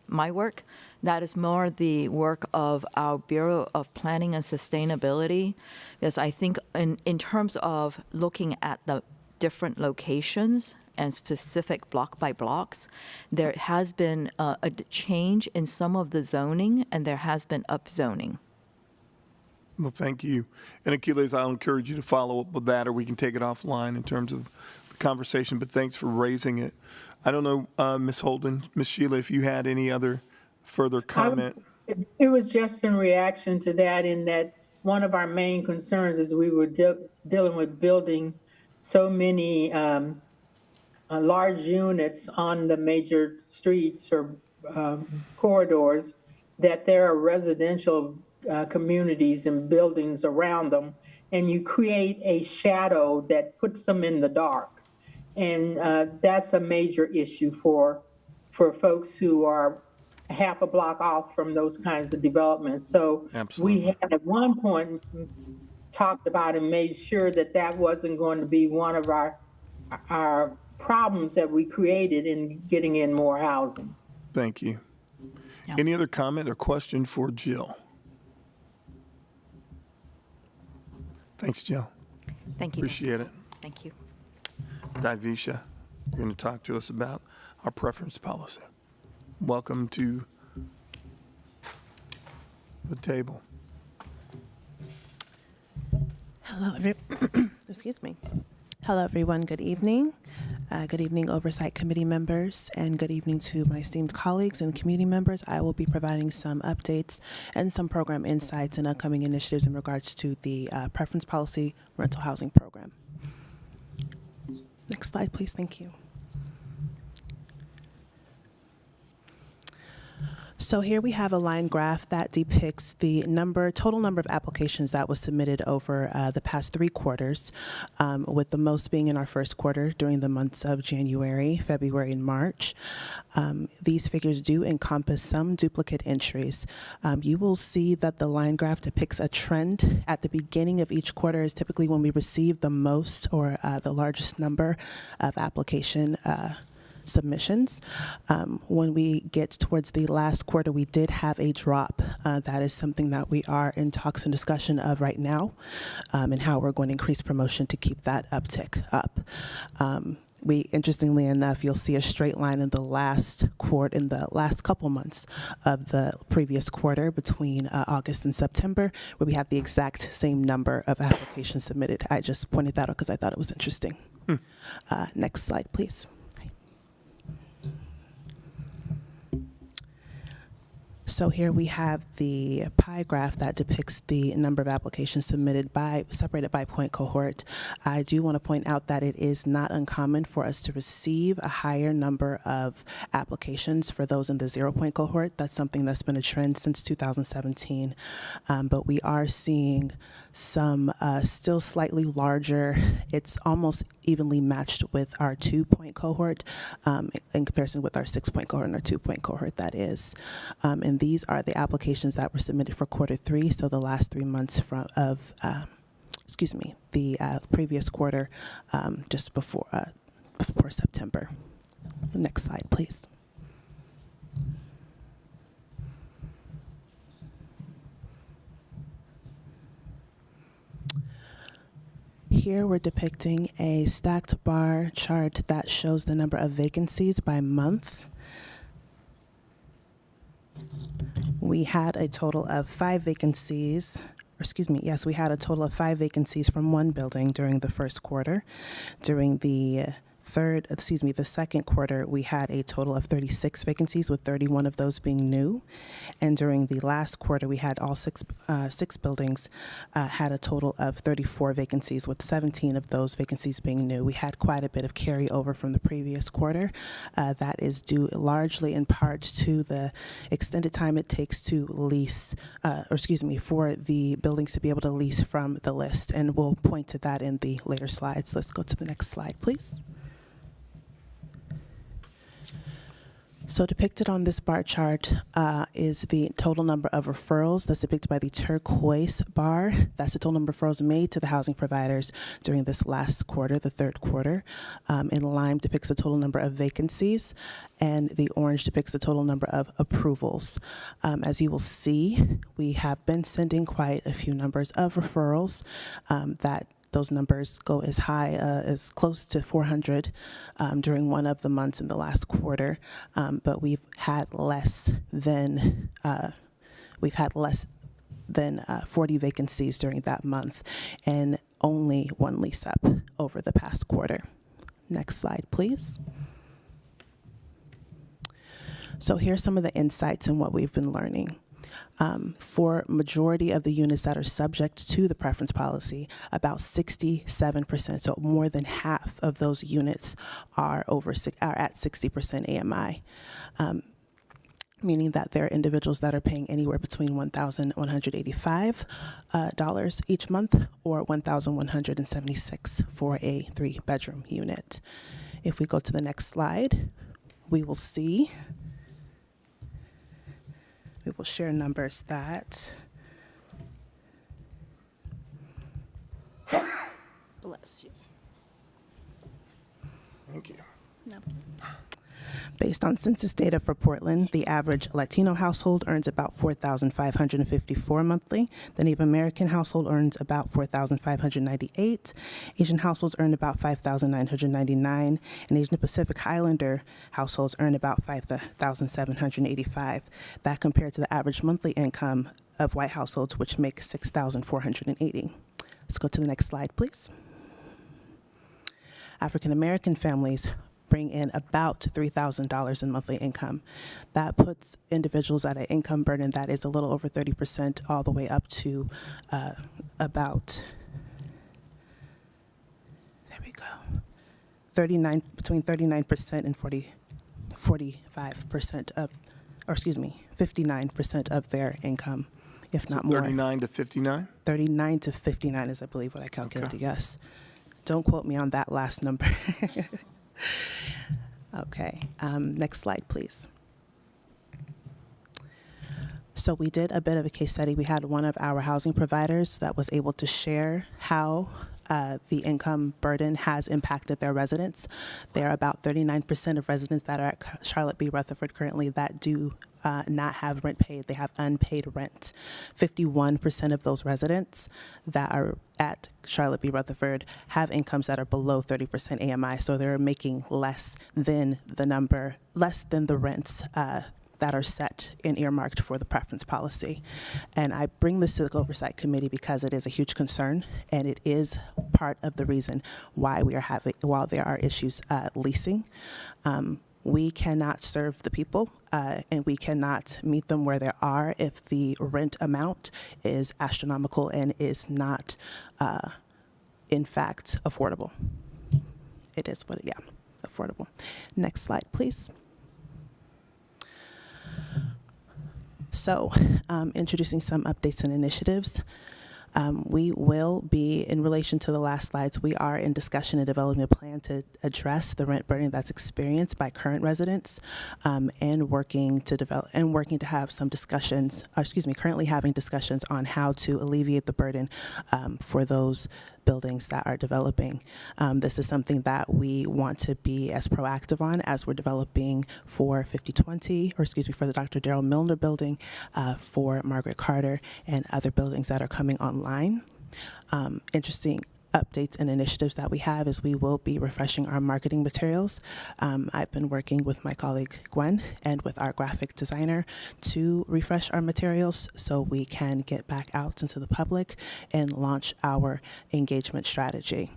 my work. That is more the work of our Bureau of Planning and Sustainability, because I think in terms of looking at the different locations and specific block by blocks, there has been a change in some of the zoning, and there has been upzoning. Well, thank you. And Achilles, I'll encourage you to follow up with that, or we can take it offline in terms of the conversation, but thanks for raising it. I don't know, Ms. Holden, Ms. Sheila, if you had any other further comment. It was just in reaction to that, in that one of our main concerns is we were dealing with building so many large units on the major streets or corridors that there are residential communities and buildings around them, and you create a shadow that puts them in the dark. And that's a major issue for folks who are half a block off from those kinds of developments. So Absolutely. we had at one point talked about and made sure that that wasn't going to be one of our problems that we created in getting in more housing. Thank you. Yeah. Any other comment or question for Jill? Thanks, Jill. Thank you. Appreciate it. Thank you. Divisha, you're going to talk to us about our preference policy. Welcome to the table. Hello, excuse me. Hello, everyone. Good evening. Good evening, Oversight Committee members, and good evening to my esteemed colleagues and community members. I will be providing some updates and some program insights and upcoming initiatives in regards to the Preference Policy Rental Housing Program. Next slide, please. Thank you. So here we have a line graph that depicts the total number of applications that was submitted over the past 3 quarters, with the most being in our first quarter during the months of January, February, and March. These figures do encompass some duplicate entries. You will see that the line graph depicts a trend. At the beginning of each quarter is typically when we receive the most or the largest number of application submissions. When we get towards the last quarter, we did have a drop. That is something that we are in talks and discussion of right now, and how we're going to increase promotion to keep that uptick up. Interestingly enough, you'll see a straight line in the last couple months of the previous quarter between August and September, where we had the exact same number of applications submitted. I just pointed that out because I thought it was interesting. Next slide, please. So here we have the pie graph that depicts the number of applications separated by point cohort. I do want to point out that it is not uncommon for us to receive a higher number of applications for those in the 0 point cohort. That's something that's been a trend since 2017. But we are seeing some still slightly larger. It's almost evenly matched with our 2 point cohort in comparison with our 6 point cohort and our 2 point cohort, that is. And these are the applications that were submitted for Q3, so the last 3 months of the previous quarter, just before September. Next slide, please. Here we're depicting a stacked bar chart that shows the number of vacancies by month. We had a total of 5 vacancies. We had a total of 5 vacancies from one building during the first quarter. During the second quarter, we had a total of 36 vacancies, with 31 of those being new. And during the last quarter, we had all six buildings had a total of 34 vacancies, with 17 of those vacancies being new. We had quite a bit of carryover from the previous quarter. That is due largely in part to the extended time it takes to lease, for the buildings to be able to lease from the list. And we'll point to that in the later slides. Let's go to the next slide, please. So depicted on this bar chart is the total number of referrals. That's depicted by the turquoise bar. That's the total number of referrals made to the housing providers during this last quarter, the third quarter. And lime depicts the total number of vacancies, and the orange depicts the total number of approvals. As you will see, we have been sending quite a few numbers of referrals those numbers go as high as close to 400 during one of the months in the last quarter, but we've had less than 40 vacancies during that month, and only one lease up over the past quarter. Next slide, please. So here's some of the insights and what we've been learning. For majority of the units that are subject to the preference policy, about 67%, so more than half of those units are at 60% AMI, meaning that there are individuals that are paying anywhere between $1,185 each month or $1,176 for a 3-bedroom unit. If we go to the next slide, we will see. We will share numbers that bless you. Thank you. No. Based on census data for Portland, the average Latino household earns about $4,554 monthly. The Native American household earns about $4,598. Asian households earn about $5,999, and Asian Pacific Islander households earn about $5,785. That compared to the average monthly income of white households, which make $6,480. Let's go to the next slide, please. African American families bring in about $3,000 in monthly income. That puts individuals at an income burden that is a little over 30%, all the way up to about, there we go, between 39% and 45% of, or excuse me, 59% of their income, if not more. 39 to 59? 39 to 59 is, I believe, what I calculated, okay. Yes. Don't quote me on that last number. Okay, next slide, please. So we did a bit of a case study. We had one of our housing providers that was able to share how the income burden has impacted their residents. There are about 39% of residents that are at Charlotte B. Rutherford currently that do not have rent paid. They have unpaid rent. 51% of those residents that are at Charlotte B. Rutherford have incomes that are below 30% AMI, so they're making less than the rents that are set and earmarked for the preference policy. And I bring this to the Oversight Committee because it is a huge concern, and it is part of the reason why while there are issues leasing. We cannot serve the people, and we cannot meet them where they are if the rent amount is astronomical and is not, in fact, affordable. It is affordable. Next slide, please. So, introducing some updates and initiatives. We will be, in relation to the last slides, we are in discussion and developing a plan to address the rent burden that's experienced by current residents, and working to have some discussions, currently having discussions on how to alleviate the burden for those buildings that are developing. This is something that we want to be as proactive on as we're developing for for the Dr. Darrell Milner building, for Margaret Carter and other buildings that are coming online. Interesting updates and initiatives that we have is we will be refreshing our marketing materials. I've been working with my colleague Gwen and with our graphic designer to refresh our materials so we can get back out into the public and launch our engagement strategy.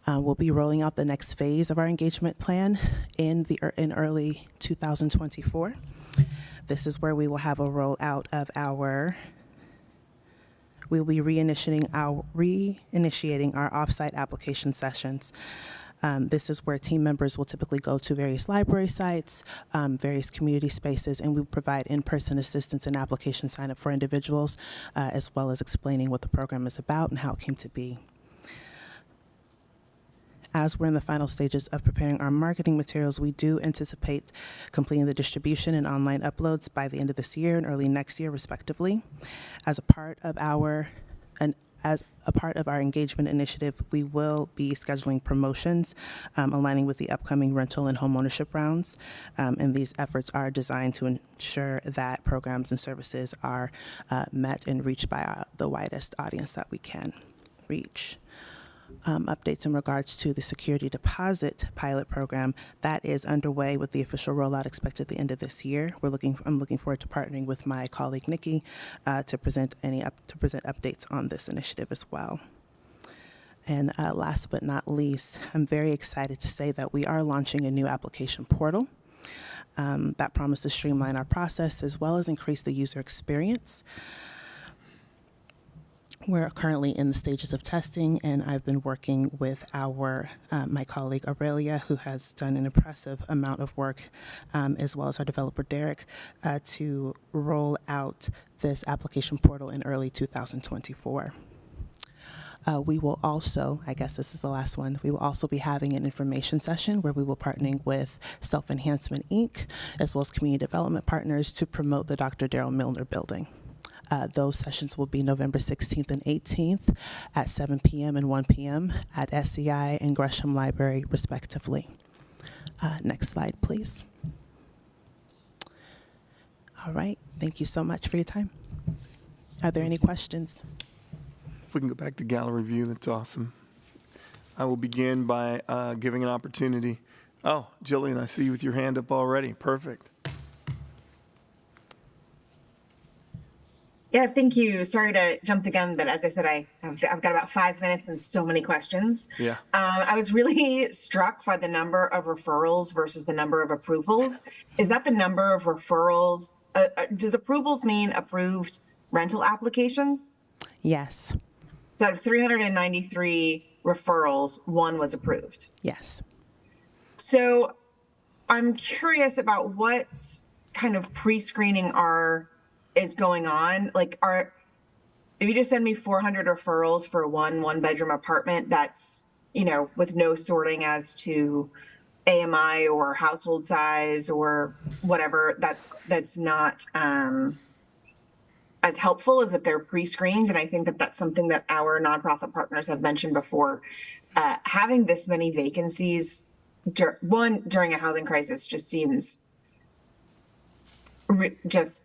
We'll be rolling out the next phase of our engagement plan in early 2024. This is where we will have a rollout of we'll be reinitiating our offsite application sessions. This is where team members will typically go to various library sites, various community spaces, and we provide in-person assistance and application sign-up for individuals, as well as explaining what the program is about and how it came to be. As we're in the final stages of preparing our marketing materials, we do anticipate completing the distribution and online uploads by the end of this year and early next year, respectively. As a part of our engagement initiative, we will be scheduling promotions, aligning with the upcoming rental and homeownership rounds. And these efforts are designed to ensure that programs and services are met and reached by the widest audience that we can reach. Updates in regards to the security deposit pilot program that is underway with the official rollout expected at the end of this year. I'm looking forward to partnering with my colleague Nikki to present updates on this initiative as well. And last but not least, I'm very excited to say that we are launching a new application portal that promises to streamline our process as well as increase the user experience. We're currently in the stages of testing, and I've been working with my colleague Aurelia, who has done an impressive amount of work, as well as our developer Derek, to roll out this application portal in early 2024. We will also, I guess this is the last one, we will also be having an information session where we will partnering with Self-Enhancement, Inc., as well as community development partners to promote the Dr. Darrell Milner building. Those sessions will be November 16th and 18th at 7 p.m. and 1 p.m. at SEI and Gresham Library, respectively. Next slide, please. All right. Thank you so much for your time. Are there any questions? If we can go back to gallery view, that's awesome. I will begin by giving an opportunity. Oh, Jillian, I see you with your hand up already. Perfect. Yeah, thank you. Sorry to jump the gun, but as I said, I've got about 5 minutes and so many questions. Yeah. I was really struck by the number of referrals versus the number of approvals. Is that the number of referrals? Does approvals mean approved rental applications? Yes. So out of 393 referrals, one was approved. Yes. So I'm curious about what kind of pre-screening is going on. Like, if you just send me 400 referrals for one bedroom apartment, that's, with no sorting as to AMI or household size or whatever, that's not, as helpful as if they're pre-screened. And I think that that's something that our nonprofit partners have mentioned before. Having this many vacancies, during a housing crisis, just seems it just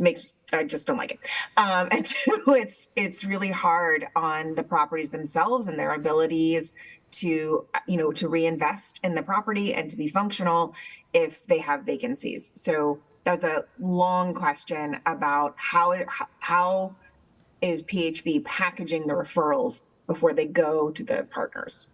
makes, I just don't like it. And two, it's really hard on the properties themselves and their abilities to, to reinvest in the property and to be functional if they have vacancies. So that was a long question about how is PHB packaging the referrals before they go to the partners.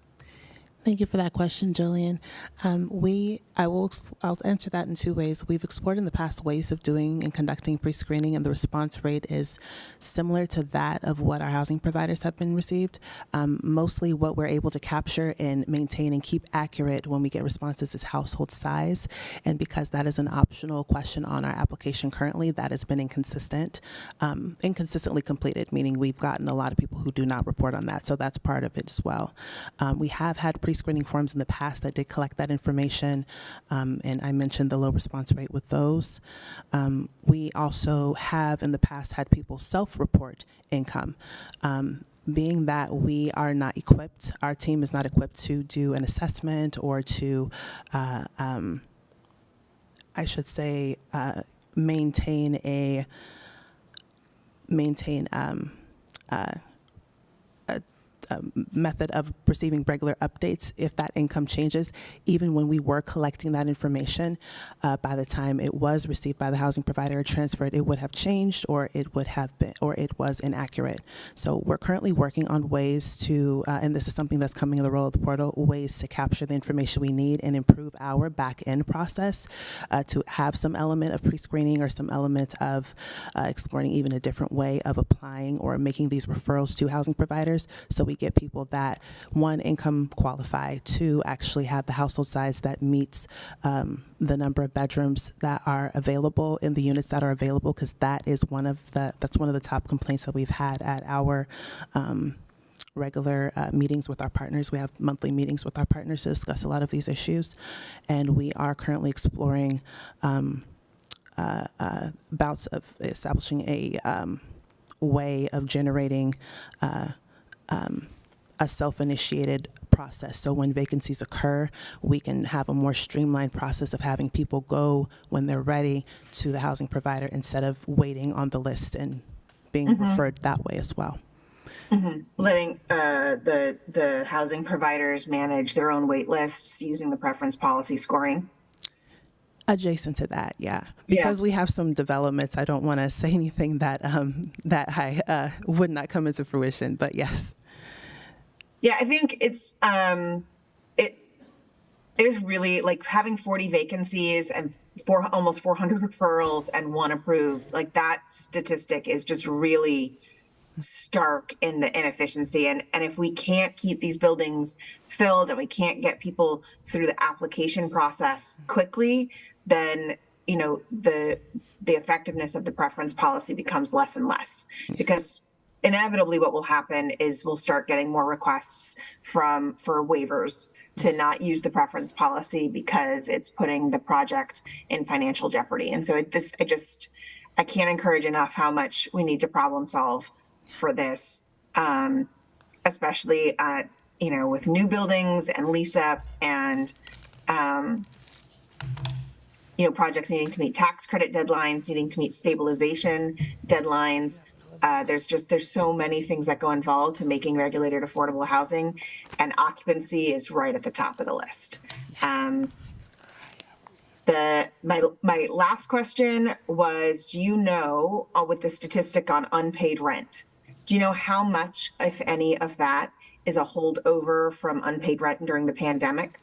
Thank you for that question, Jillian. I'll answer that in two ways. We've explored in the past ways of doing and conducting pre-screening, and the response rate is similar to that of what our housing providers have been received. Mostly what we're able to capture and maintain and keep accurate when we get responses is household size. And because that is an optional question on our application currently, that has been inconsistently completed, meaning we've gotten a lot of people who do not report on that. So that's part of it as well. We have had pre-screening forms in the past that did collect that information, and I mentioned the low response rate with those. We also have in the past had people self-report income. Being that we are not equipped, our team is not equipped to do an assessment or to, maintain a method of receiving regular updates if that income changes. Even when we were collecting that information, by the time it was received by the housing provider or transferred, it would have changed, or it was inaccurate. So we're currently working on ways to, and this is something that's coming in the role of the portal, ways to capture the information we need and improve our back end process to have some element of pre-screening or some element of exploring even a different way of applying or making these referrals to housing providers, so we get people that, one, income qualify, two, actually have the household size that meets the number of bedrooms that are available in the units that are available, because that's one of the top complaints that we've had at our regular meetings with our partners. We have monthly meetings with our partners to discuss a lot of these issues, and we are currently exploring bouts of establishing a way of generating a self-initiated process. So when vacancies occur, we can have a more streamlined process of having people go when they're ready to the housing provider instead of waiting on the list and being referred that way as well. Letting the housing providers manage their own wait lists using the preference policy scoring. Adjacent to that, yeah. Because we have some developments, I don't want to say anything that I would not come into fruition, but yes. Yeah, I think it's really like having 40 vacancies and almost 400 referrals and one approved. Like that statistic is just really stark in the inefficiency. And if we can't keep these buildings filled and we can't get people through the application process quickly, then the effectiveness of the preference policy becomes less and less, because inevitably what will happen is we'll start getting more requests for waivers to not use the preference policy because it's putting the project in financial jeopardy. And so I can't encourage enough how much we need to problem solve for this, especially with new buildings and lease up and projects needing to meet tax credit deadlines, needing to meet stabilization deadlines. There's so many things that go involved to making regulated affordable housing, and occupancy is right at the top of the list. My last question was, do you know, with the statistic on unpaid rent, do you know how much, if any, of that is a holdover from unpaid rent during the pandemic?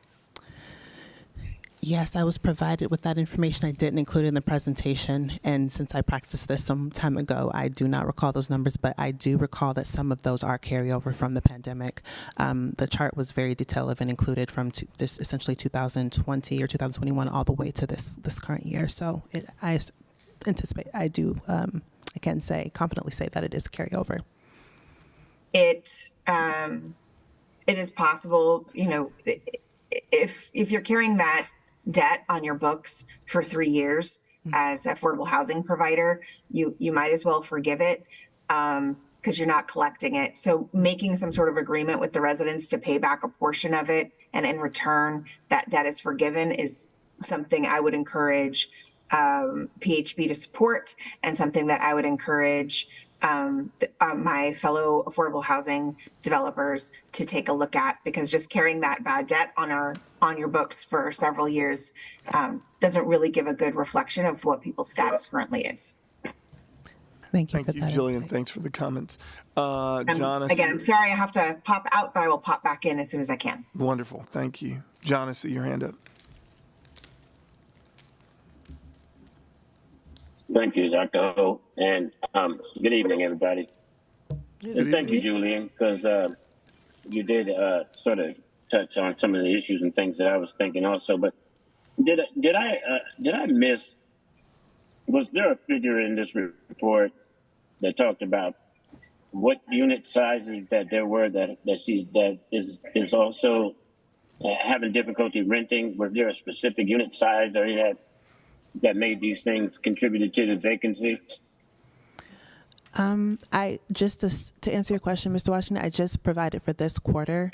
Yes, I was provided with that information. I didn't include it in the presentation, and since I practiced this some time ago, I do not recall those numbers, but I do recall that some of those are carryover from the pandemic. The chart was very detailed and included from this essentially 2020 or 2021 all the way to this current year. So I anticipate, I can confidently say that it is carryover. It is possible, if you're carrying that debt on your books for 3 years, as an affordable housing provider, you might as well forgive it because you're not collecting it. So making some sort of agreement with the residents to pay back a portion of it, and in return that debt is forgiven, is something I would encourage PHB to support, and something that I would encourage my fellow affordable housing developers to take a look at, because just carrying that bad debt on your books for several years doesn't really give a good reflection of what people's status currently is. Thank you. Thank you, Jillian. Thanks for the comments. John, Again, I'm sorry I have to pop out, but I will pop back in as soon as I can. Wonderful. Thank you. John, I see your hand up. Thank you, Dr. Ho, and good evening, everybody. And thank you, Julian, because you did sort of touch on some of the issues and things that I was thinking also. But did I miss? Was there a figure in this report that talked about what unit sizes that there were that is also having difficulty renting? Was there a specific unit size or that made these things contributed to the vacancy? I just to answer your question, Mr. Washington, I just provided for this quarter,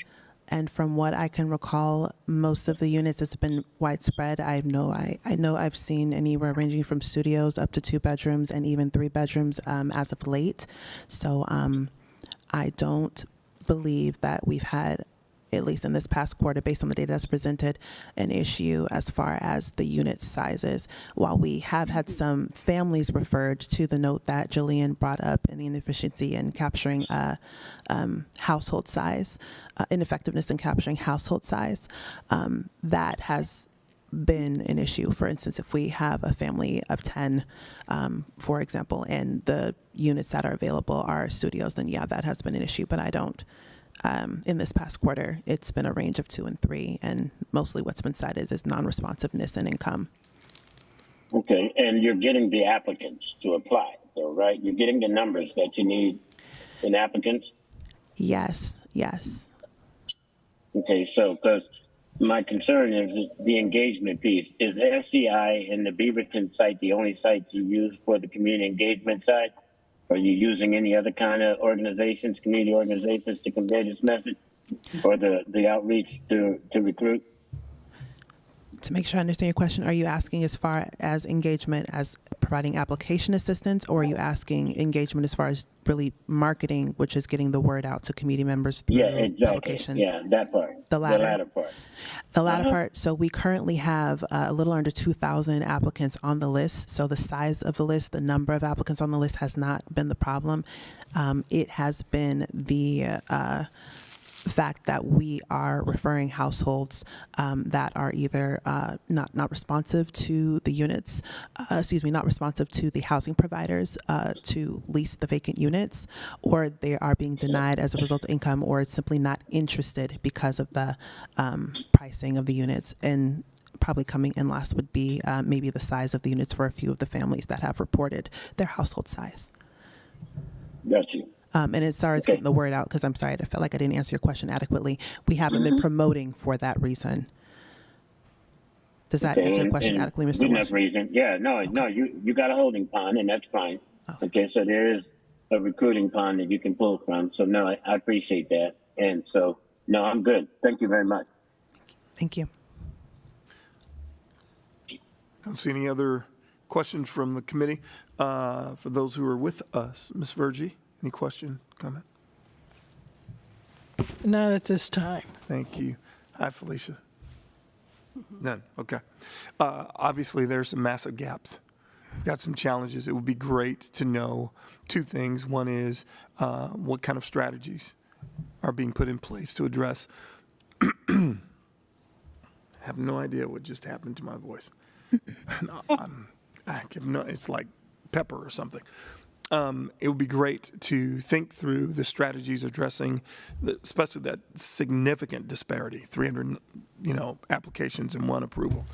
and from what I can recall, most of the units, it's been widespread. I know I've seen anywhere ranging from studios up to 2 bedrooms and even 3 bedrooms as of late. So I don't believe that we've had, at least in this past quarter, based on the data that's presented, an issue as far as the unit sizes. While we have had some families referred to the note that Jillian brought up in the inefficiency in capturing household size, ineffectiveness in capturing household size, that has been an issue. For instance, if we have a family of 10, for example, and the units that are available are studios, then yeah, that has been an issue, but I don't. In this past quarter, it's been a range of 2 and 3, and mostly what's been cited is non-responsiveness and income. Okay, and you're getting the applicants to apply, though, right? You're getting the numbers that you need in applicants? Yes. Okay, so because my concern is the engagement piece. Is SCI and the Beaverton site the only sites you use for the community engagement side? Are you using any other kind of organizations, community organizations, to convey this message, or the outreach to recruit? To make sure I understand your question, are you asking as far as engagement as providing application assistance, or are you asking engagement as far as really marketing, which is getting the word out to community members through applications? Yeah, that part. The latter. The latter part. The latter part. So we currently have a little under 2,000 applicants on the list. So the size of the list, the number of applicants on the list has not been the problem. It has been the fact that we are referring households that are either not responsive to the units, not responsive to the housing providers to lease the vacant units, or they are being denied as a result of income, or simply not interested because of the pricing of the units. And probably coming in last would be maybe the size of the units for a few of the families that have reported their household size. Got you. And as far as getting the word out, because I'm sorry, I felt like I didn't answer your question adequately. We haven't been promoting for that reason. Does that answer your question adequately, Mr. Enough reason. Yeah, no, you got a holding pond, and that's fine. Okay, so there is a recruiting pond that you can pull from. So no, I appreciate that. And so, no, I'm good. Thank you very much. Thank you. I don't see any other questions from the committee. For those who are with us, Ms. Vergie, any question, comment? Not at this time. Thank you. Hi, Felicia. None. Okay. Obviously, there's some massive gaps. We've got some challenges. It would be great to know 2 things. One is what kind of strategies are being put in place to address. I have no idea what just happened to my voice. It's like pepper or something. It would be great to think through the strategies addressing, especially that significant disparity, 300, applications and 1 approval,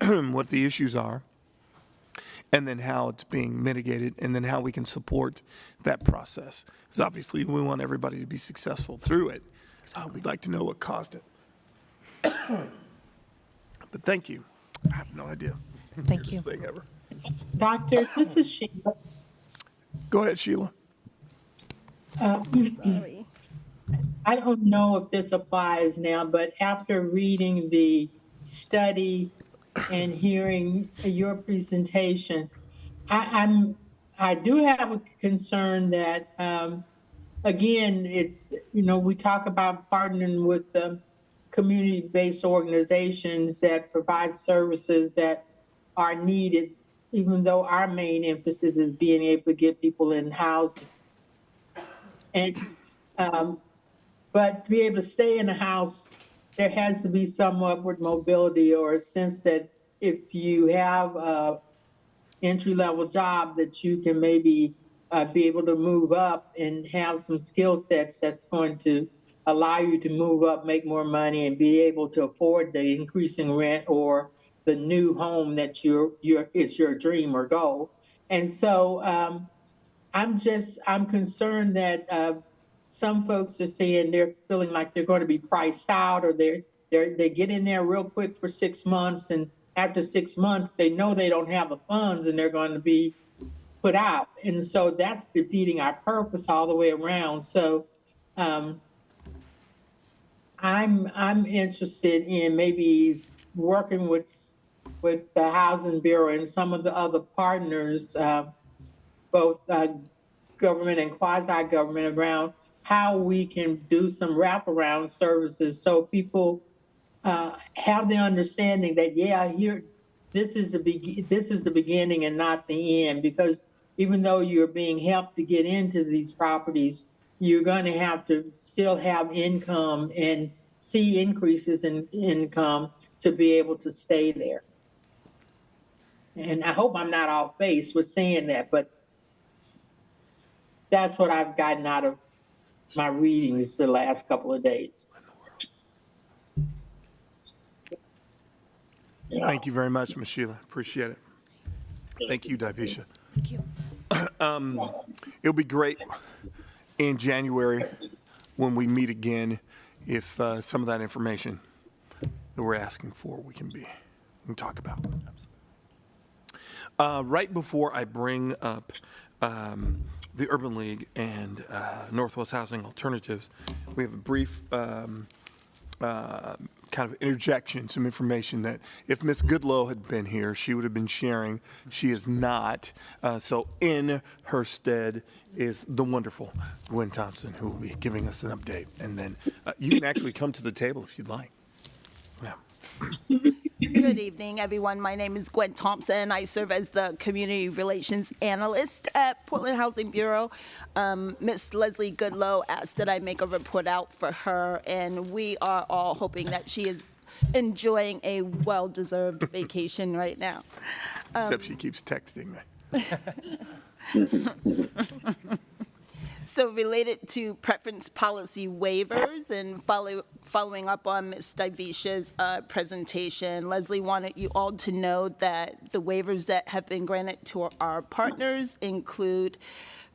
what the issues are, and then how it's being mitigated, and then how we can support that process. Because obviously we want everybody to be successful through it. We'd like to know what caused it. But thank you. I have no idea. Thank you. Thing ever. Doctor, this is Sheila. Go ahead, Sheila. Sorry. I don't know if this applies now, but after reading the study and hearing your presentation, I do have a concern that again, it's, we talk about partnering with the community-based organizations that provide services that are needed, even though our main emphasis is being able to get people in housing. And but to be able to stay in a house, there has to be some upward mobility, or a sense that if you have a entry-level job, that you can maybe be able to move up and have some skill sets that's going to allow you to move up, make more money, and be able to afford the increasing rent or the new home that it's your dream or goal. And so I'm concerned that some folks are saying they're feeling like they're going to be priced out, or they get in there real quick for 6 months, and after 6 months they know they don't have the funds and they're going to be put out. And so that's defeating our purpose all the way around. So I'm interested in maybe working with the Housing Bureau and some of the other partners, both government and quasi-government, around how we can do some wraparound services so people have the understanding that, this is the beginning and not the end. Because even though you're being helped to get into these properties, you're going to have to still have income and see increases in income to be able to stay there. And I hope I'm not off base with saying that, but that's what I've gotten out of my readings the last couple of days. Yeah. Thank you very much, Ms. Sheila. Appreciate it. Thank you, Davisha. Thank you. It'll be great in January when we meet again if some of that information that we're asking for we can talk about. Right before I bring up the Urban League and Northwest Housing Alternatives, we have a brief kind of interjection, some information that if Ms. Goodlow had been here, she would have been sharing. She is not. So in her stead is the wonderful Gwen Thompson, who will be giving us an update. And then you can actually come to the table if you'd like. Yeah. Good evening, everyone. My name is Gwen Thompson. I serve as the Community Relations Analyst at Portland Housing Bureau. Miss Leslie Goodlow asked that I make a report out for her, and we are all hoping that she is enjoying a well-deserved vacation right now. Except she keeps texting me. So related to preference policy waivers and following up on Ms. Davisha's presentation, Leslie wanted you all to know that the waivers that have been granted to our partners include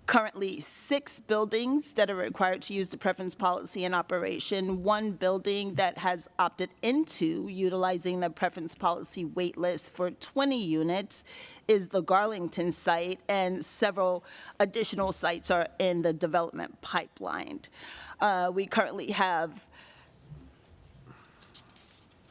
currently 6 buildings that are required to use the preference policy in operation, 1 building that has opted into utilizing the preference policy wait list for 20 units is the Garlington site, and several additional sites are in the development pipeline. We currently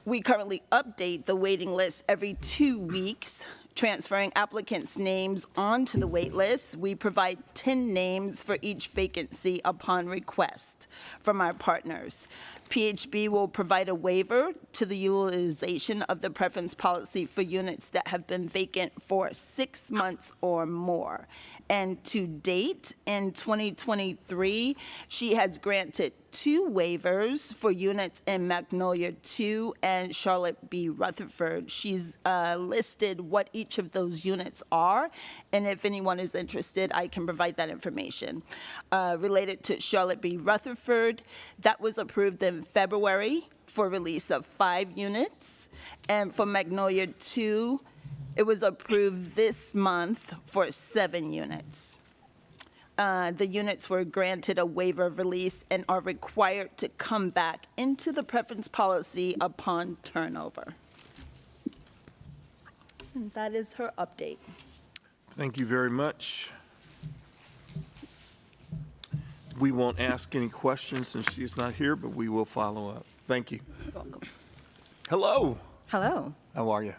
update the waiting list every 2 weeks, transferring applicants' names onto the wait list. We provide 10 names for each vacancy upon request from our partners. PHB will provide a waiver to the utilization of the preference policy for units that have been vacant for 6 months or more. And to date, in 2023, she has granted 2 waivers for units in Magnolia 2 and Charlotte B. Rutherford. She's listed what each of those units are, and if anyone is interested, I can provide that information. Related to Charlotte B. Rutherford, that was approved in February for release of 5 units, and for Magnolia 2, it was approved this month for 7 units. The units were granted a waiver of release and are required to come back into the preference policy upon turnover. And that is her update. Thank you very much. We won't ask any questions since she is not here, but we will follow up. Thank you. Welcome. Hello. Hello. How are you?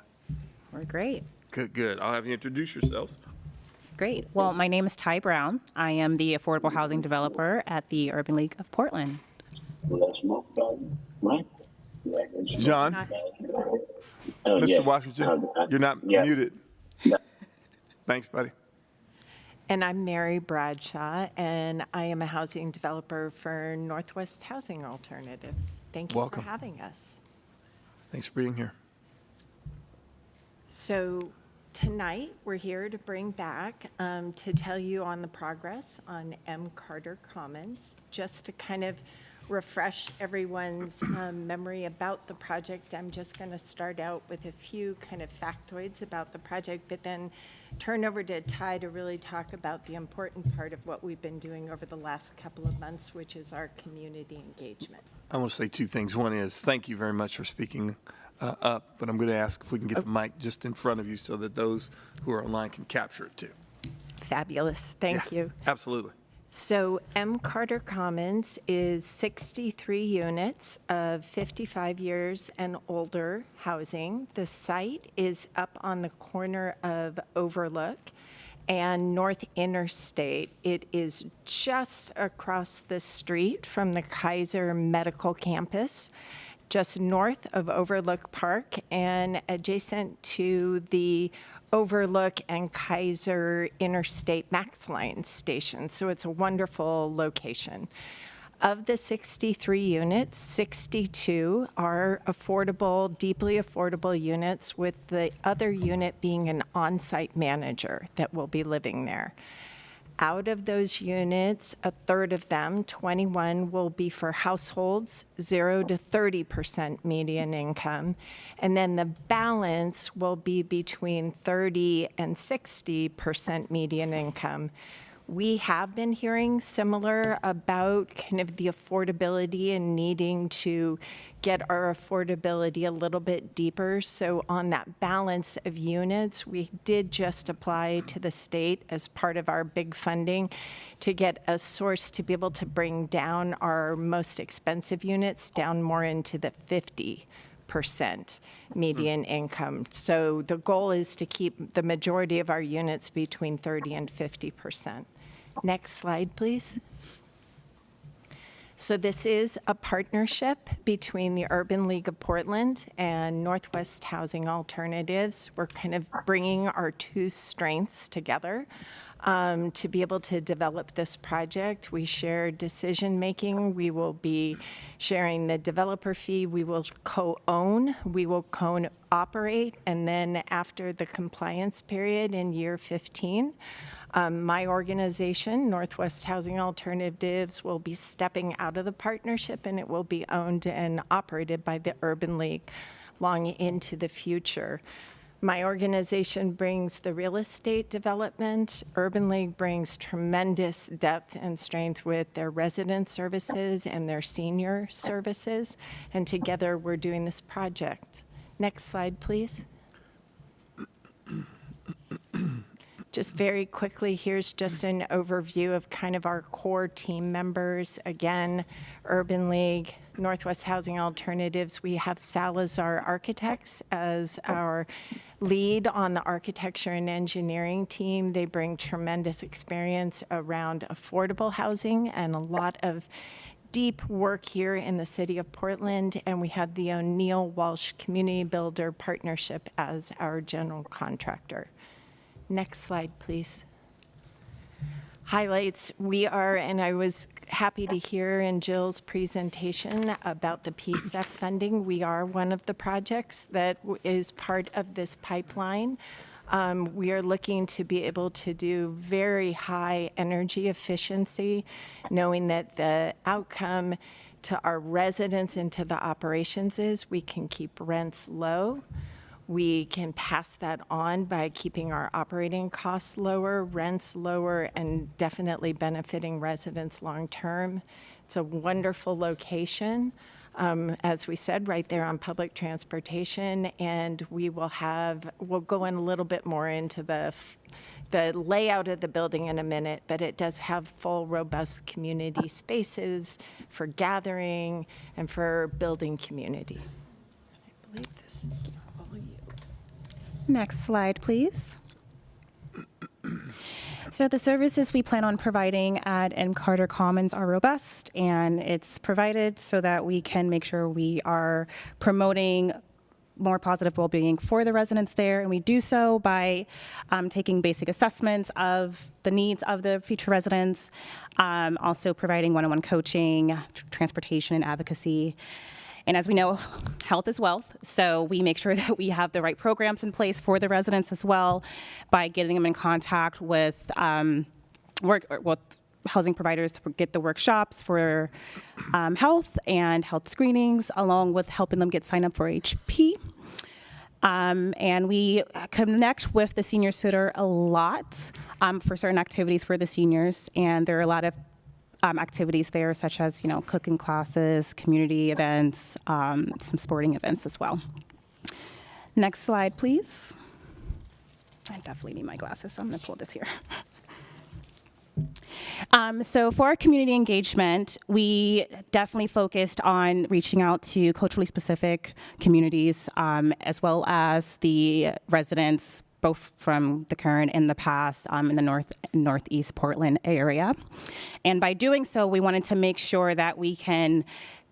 We're great. Good, good. I'll have you introduce yourselves. Great. Well, my name is Ty Brown. I am the affordable housing developer at the Urban League of Portland. John? Mr. Yes. Washington, you're not yeah. muted. Thanks, buddy. And I'm Mary Bradshaw, and I am a housing developer for Northwest Housing Alternatives. Thank you Welcome. for having us. Thanks for being here. So tonight, we're here to bring back to tell you on the progress on M. Carter Commons, just to kind of refresh everyone's memory about the project. I'm just going to start out with a few kind of factoids about the project, but then turn over to Ty to really talk about the important part of what we've been doing over the last couple of months, which is our community engagement. I want to say two things. One is thank you very much for speaking up, but I'm going to ask if we can get the mic just in front of you so that those who are online can capture it too. Fabulous. Thank you. Absolutely. So M. Carter Commons is 63 units of 55 years and older housing. The site is up on the corner of Overlook and North Interstate. It is just across the street from the Kaiser Medical Campus, just north of Overlook Park and adjacent to the Overlook and Kaiser Interstate Max Line station. So it's a wonderful location. Of the 63 units, 62 are affordable, deeply affordable units, with the other unit being an on-site manager that will be living there. Out of those units, a third of them, 21, will be for households 0 to 30% median income. And then the balance will be between 30 and 60% median income. We have been hearing similar about kind of the affordability and needing to get our affordability a little bit deeper. So on that balance of units, we did just apply to the state as part of our big funding to get a source to be able to bring down our most expensive units down more into the 50% median income. So the goal is to keep the majority of our units between 30 and 50%. Next slide, please. So this is a partnership between the Urban League of Portland and Northwest Housing Alternatives. We're kind of bringing our two strengths together to be able to develop this project. We share decision-making. We will be sharing the developer fee. We will co-own. We will co-operate. And then after the compliance period in year 15, my organization, Northwest Housing Alternatives, will be stepping out of the partnership, and it will be owned and operated by the Urban League long into the future. My organization brings the real estate development. Urban League brings tremendous depth and strength with their resident services and their senior services, and together we're doing this project. Next slide, please. Just very quickly, here's just an overview of kind of our core team members. Again, Urban League, Northwest Housing Alternatives. We have Salazar Architects as our lead on the architecture and engineering team. They bring tremendous experience around affordable housing and a lot of deep work here in the city of Portland. And we have the O'Neill Walsh Community Builder Partnership as our general contractor. Next slide, please. Highlights. We are, and I was happy to hear in Jill's presentation about the PSEF funding. We are one of the projects that is part of this pipeline. We are looking to be able to do very high energy efficiency, knowing that the outcome to our residents and to the operations is we can keep rents low. We can pass that on by keeping our operating costs lower, rents lower, and definitely benefiting residents long term. It's a wonderful location. as we said, right there on public transportation. And we'll go in a little bit more into the layout of the building in a minute, but it does have full, robust community spaces for gathering and for building community. I believe this is all you. Next slide, please. So the services we plan on providing at M. Carter Commons are robust, and it's provided so that we can make sure we are promoting more positive well-being for the residents there, and we do so by taking basic assessments of the needs of the future residents, also providing one-on-one coaching, transportation, and advocacy. And as we know, health is wealth, so we make sure that we have the right programs in place for the residents as well by getting them in contact with housing providers to get the workshops for health and health screenings, along with helping them get signed up for HP. And we connect with the senior center a lot for certain activities for the seniors, and there are a lot of activities there, such as cooking classes, community events, some sporting events as well. Next slide, please. I definitely need my glasses, so I'm going to pull this here. So for our community engagement, we definitely focused on reaching out to culturally specific communities, as well as the residents, both from the current and the past, in the north and northeast Portland area. And by doing so, we wanted to make sure that we can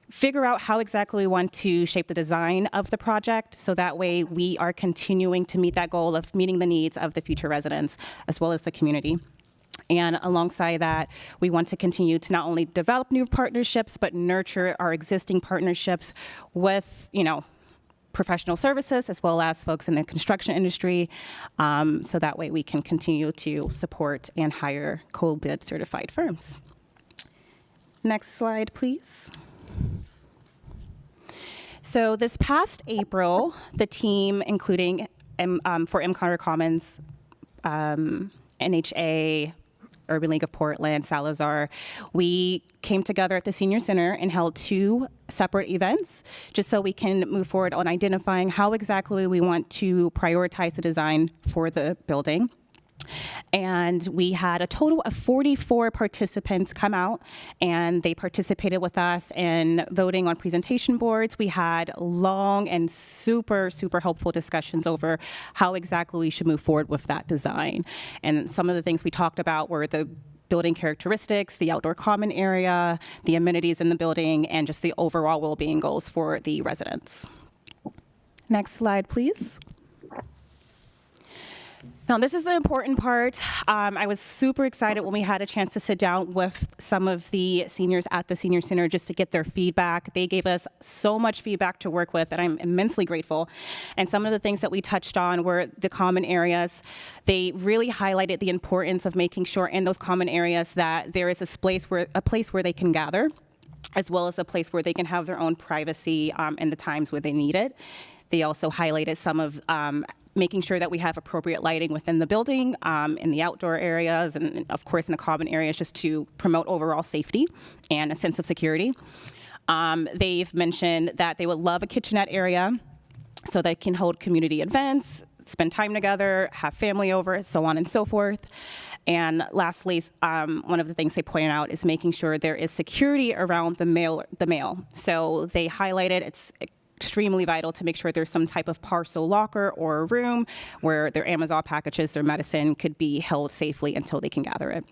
figure out how exactly we want to shape the design of the project, so that way we are continuing to meet that goal of meeting the needs of the future residents as well as the community. And alongside that, we want to continue to not only develop new partnerships, but nurture our existing partnerships with, professional services as well as folks in the construction industry, so that way we can continue to support and hire co-bid certified firms. Next slide, please. So this past April, the team, including for M. Carter Commons, NHA, Urban League of Portland, Salazar, we came together at the Senior Center and held 2 separate events just so we can move forward on identifying how exactly we want to prioritize the design for the building. And we had a total of 44 participants come out, and they participated with us in voting on presentation boards. We had long and super, super helpful discussions over how exactly we should move forward with that design. And some of the things we talked about were the building characteristics, the outdoor common area, the amenities in the building, and just the overall well-being goals for the residents. Next slide, please. Now, this is the important part. I was super excited when we had a chance to sit down with some of the seniors at the Senior Center just to get their feedback. They gave us so much feedback to work with, and I'm immensely grateful. And some of the things that we touched on were the common areas. They really highlighted the importance of making sure in those common areas that there is a place where they can gather, as well as a place where they can have their own privacy in the times where they need it. They also highlighted some of making sure that we have appropriate lighting within the building, in the outdoor areas, and of course in the common areas, just to promote overall safety and a sense of security. They've mentioned that they would love a kitchenette area so they can hold community events, spend time together, have family over, so on and so forth. And lastly, one of the things they pointed out is making sure there is security around the mail. So they highlighted it's extremely vital to make sure there's some type of parcel locker or a room where their Amazon packages, their medicine could be held safely until they can gather it.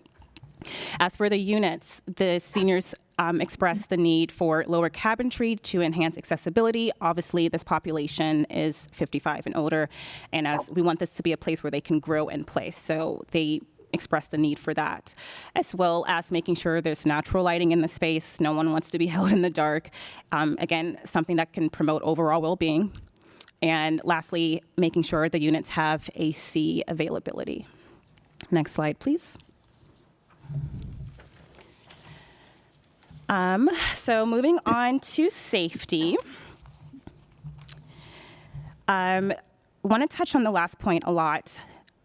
As for the units, the seniors expressed the need for lower cabinetry to enhance accessibility. Obviously, this population is 55 and older, and as we want this to be a place where they can grow in place. So they express the need for that, as well as making sure there's natural lighting in the space. No one wants to be held in the dark. Again, something that can promote overall well-being. And lastly, making sure the units have AC availability. Next slide, please. So moving on to safety. I want to touch on the last point a lot.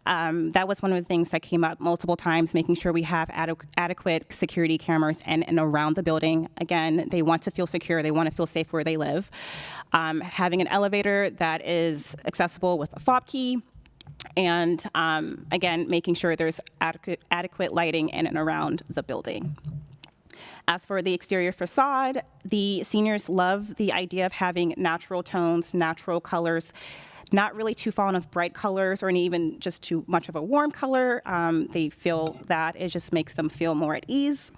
that was one of the things that came up multiple times, making sure we have adequate security cameras in and around the building. Again, they want to feel secure. They want to feel safe where they live. Having an elevator that is accessible with a fob key. And again, making sure there's adequate lighting in and around the building. As for the exterior facade, the seniors love the idea of having natural tones, natural colors, not really too fond of bright colors or even just too much of a warm color. They feel that it just makes them feel more at ease.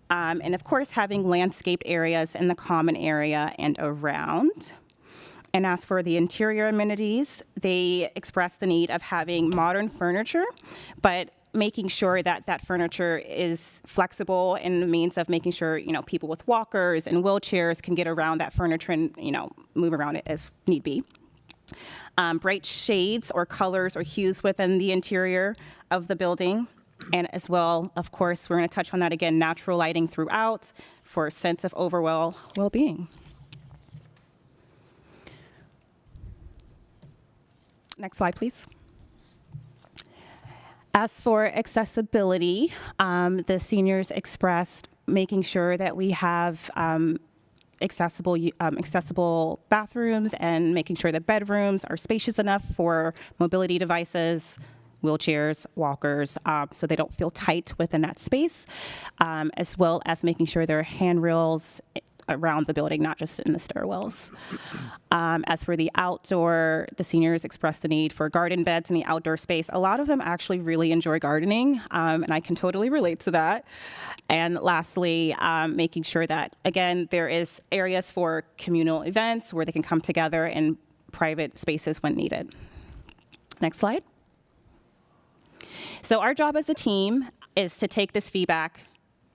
And of course, having landscaped areas in the common area and around. And as for the interior amenities, they express the need of having modern furniture, but making sure that that furniture is flexible in the means of making sure, people with walkers and wheelchairs can get around that furniture and, move around it if need be. Bright shades or colors or hues within the interior of the building. And as well, of course, we're going to touch on that again, natural lighting throughout for a sense of overall well-being. Next slide, please. As for accessibility, the seniors expressed making sure that we have accessible bathrooms and making sure that bedrooms are spacious enough for mobility devices, wheelchairs, walkers, so they don't feel tight within that space, as well as making sure there are handrails around the building, not just in the stairwells. As for the outdoor, the seniors expressed the need for garden beds in the outdoor space. A lot of them actually really enjoy gardening, and I can totally relate to that. And lastly, making sure that, again, there is areas for communal events where they can come together in private spaces when needed. Next slide. So our job as a team is to take this feedback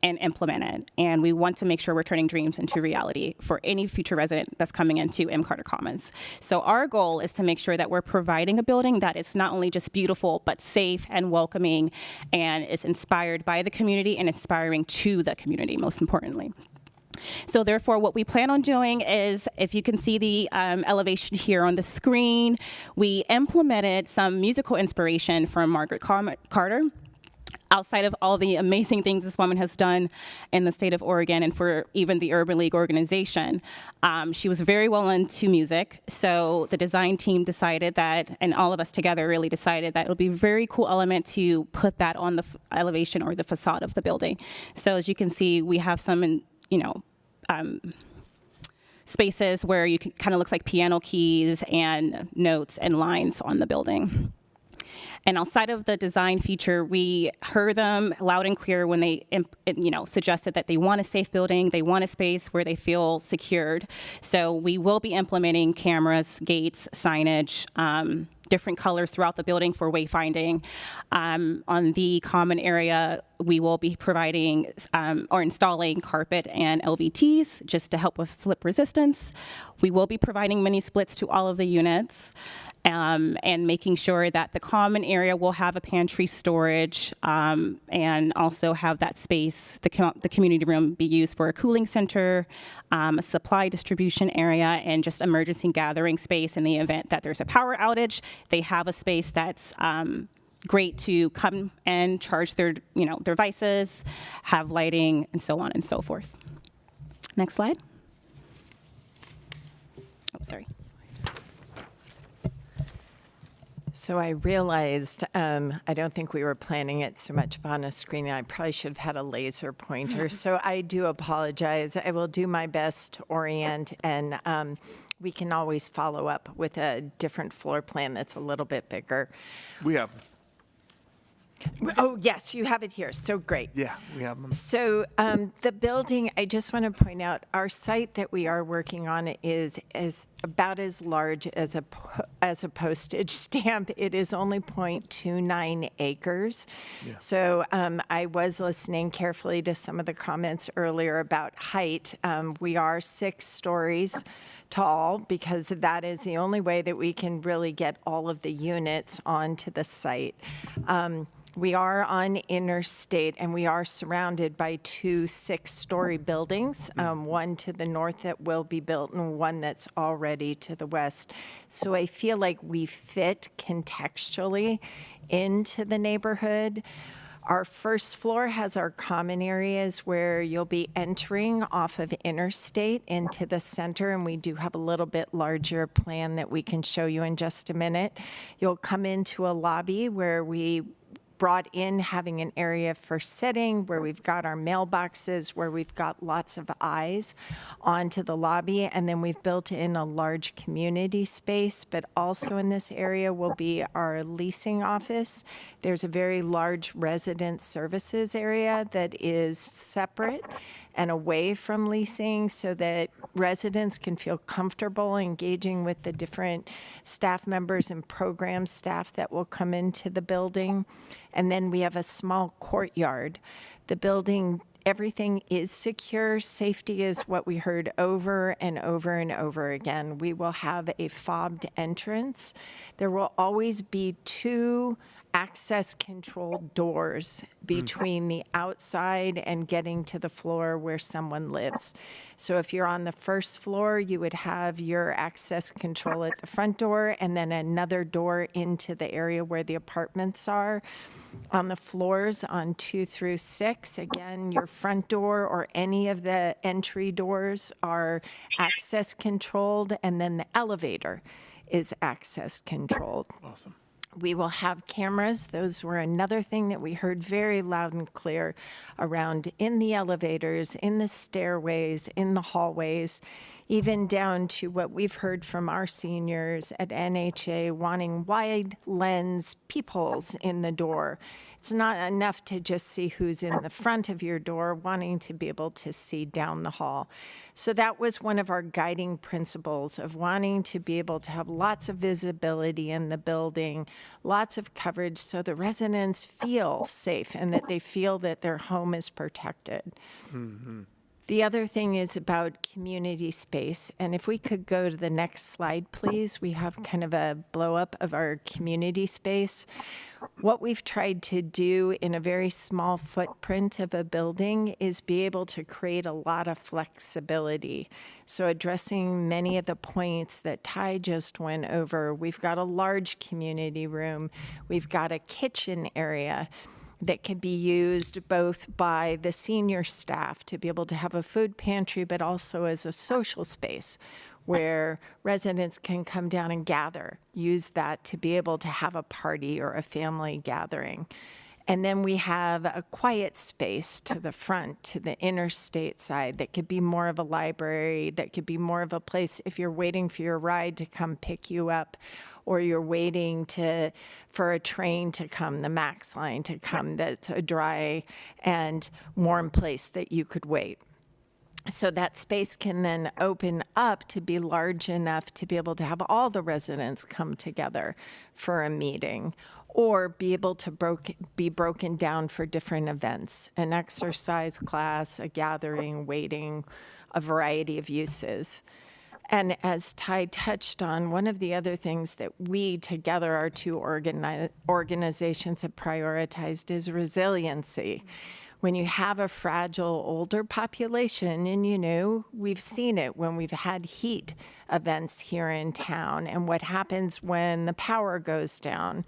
and implement it. And we want to make sure we're turning dreams into reality for any future resident that's coming into M. Carter Commons. So our goal is to make sure that we're providing a building that is not only just beautiful, but safe and welcoming and is inspired by the community and inspiring to the community, most importantly. So therefore, what we plan on doing is, if you can see the elevation here on the screen, we implemented some musical inspiration from Margaret Carter. Outside of all the amazing things this woman has done in the state of Oregon and for even the Urban League organization, she was very well into music. So the design team decided that, and all of us together really decided that it would be a very cool element to put that on the elevation or the facade of the building. So as you can see, we have some, spaces where you can kind of looks like piano keys and notes and lines on the building. And outside of the design feature, we heard them loud and clear when they, suggested that they want a safe building, they want a space where they feel secured. So we will be implementing cameras, gates, signage, different colors throughout the building for wayfinding. On the common area, we will be providing or installing carpet and LVTs just to help with slip resistance. We will be providing mini splits to all of the units. And making sure that the common area will have a pantry storage and also have that space, the community room, be used for a cooling center, a supply distribution area, and just emergency gathering space in the event that there's a power outage. They have a space that's great to come and charge their devices, have lighting, and so on and so forth. Next slide. Oh, sorry. So I realized I don't think we were planning it so much on a screen. I probably should have had a laser pointer. So I do apologize. I will do my best to orient, and we can always follow up with a different floor plan that's a little bit bigger. We have. Oh, yes, you have it here. So great. Yeah, we have them. So the building, I just want to point out, our site that we are working on is about as large as a postage stamp. It is only 0.29 acres. Yeah. So I was listening carefully to some of the comments earlier about height. We are 6 stories tall because that is the only way that we can really get all of the units onto the site. We are on Interstate, and we are surrounded by two 6-story buildings, one to the north that will be built and one that's already to the west. So I feel like we fit contextually into the neighborhood. Our first floor has our common areas where you'll be entering off of Interstate into the center, and we do have a little bit larger plan that we can show you in just a minute. You'll come into a lobby where we brought in having an area for sitting, where we've got our mailboxes, where we've got lots of eyes onto the lobby, and then we've built in a large community space. But also in this area will be our leasing office. There's a very large resident services area that is separate and away from leasing so that residents can feel comfortable engaging with the different staff members and program staff that will come into the building. And then we have a small courtyard. The building, everything is secure. Safety is what we heard over and over and over again. We will have a fobbed entrance. There will always be 2 access control doors between the outside and getting to the floor where someone lives. So if you're on the first floor, you would have your access control at the front door and then another door into the area where the apartments are. On the floors on 2 through 6, again, your front door or any of the entry doors are access controlled, and then the elevator is access controlled. Awesome. We will have cameras. Those were another thing that we heard very loud and clear around in the elevators, in the stairways, in the hallways, even down to what we've heard from our seniors at NHA wanting wide lens peepholes in the door. It's not enough to just see who's in the front of your door, wanting to be able to see down the hall. So that was one of our guiding principles of wanting to be able to have lots of visibility in the building, lots of coverage so the residents feel safe and that they feel that their home is protected. Mm-hmm. The other thing is about community space. And if we could go to the next slide, please. We have kind of a blow up of our community space. What we've tried to do in a very small footprint of a building is be able to create a lot of flexibility. So addressing many of the points that Ty just went over, we've got a large community room. We've got a kitchen area that can be used both by the senior staff to be able to have a food pantry, but also as a social space where residents can come down and gather, use that to be able to have a party or a family gathering. And then we have a quiet space to the front, to the interstate side, that could be more of a library, that could be more of a place if you're waiting for your ride to come pick you up, or you're waiting for a train to come, the MAX line to come, that's a dry and warm place that you could wait. So that space can then open up to be large enough to be able to have all the residents come together for a meeting, or be able to be broken down for different events, an exercise class, a gathering, waiting, a variety of uses. And as Ty touched on, one of the other things that we together, our 2 organizations, have prioritized is resiliency. When you have a fragile older population, and we've seen it when we've had heat events here in town and what happens when the power goes down.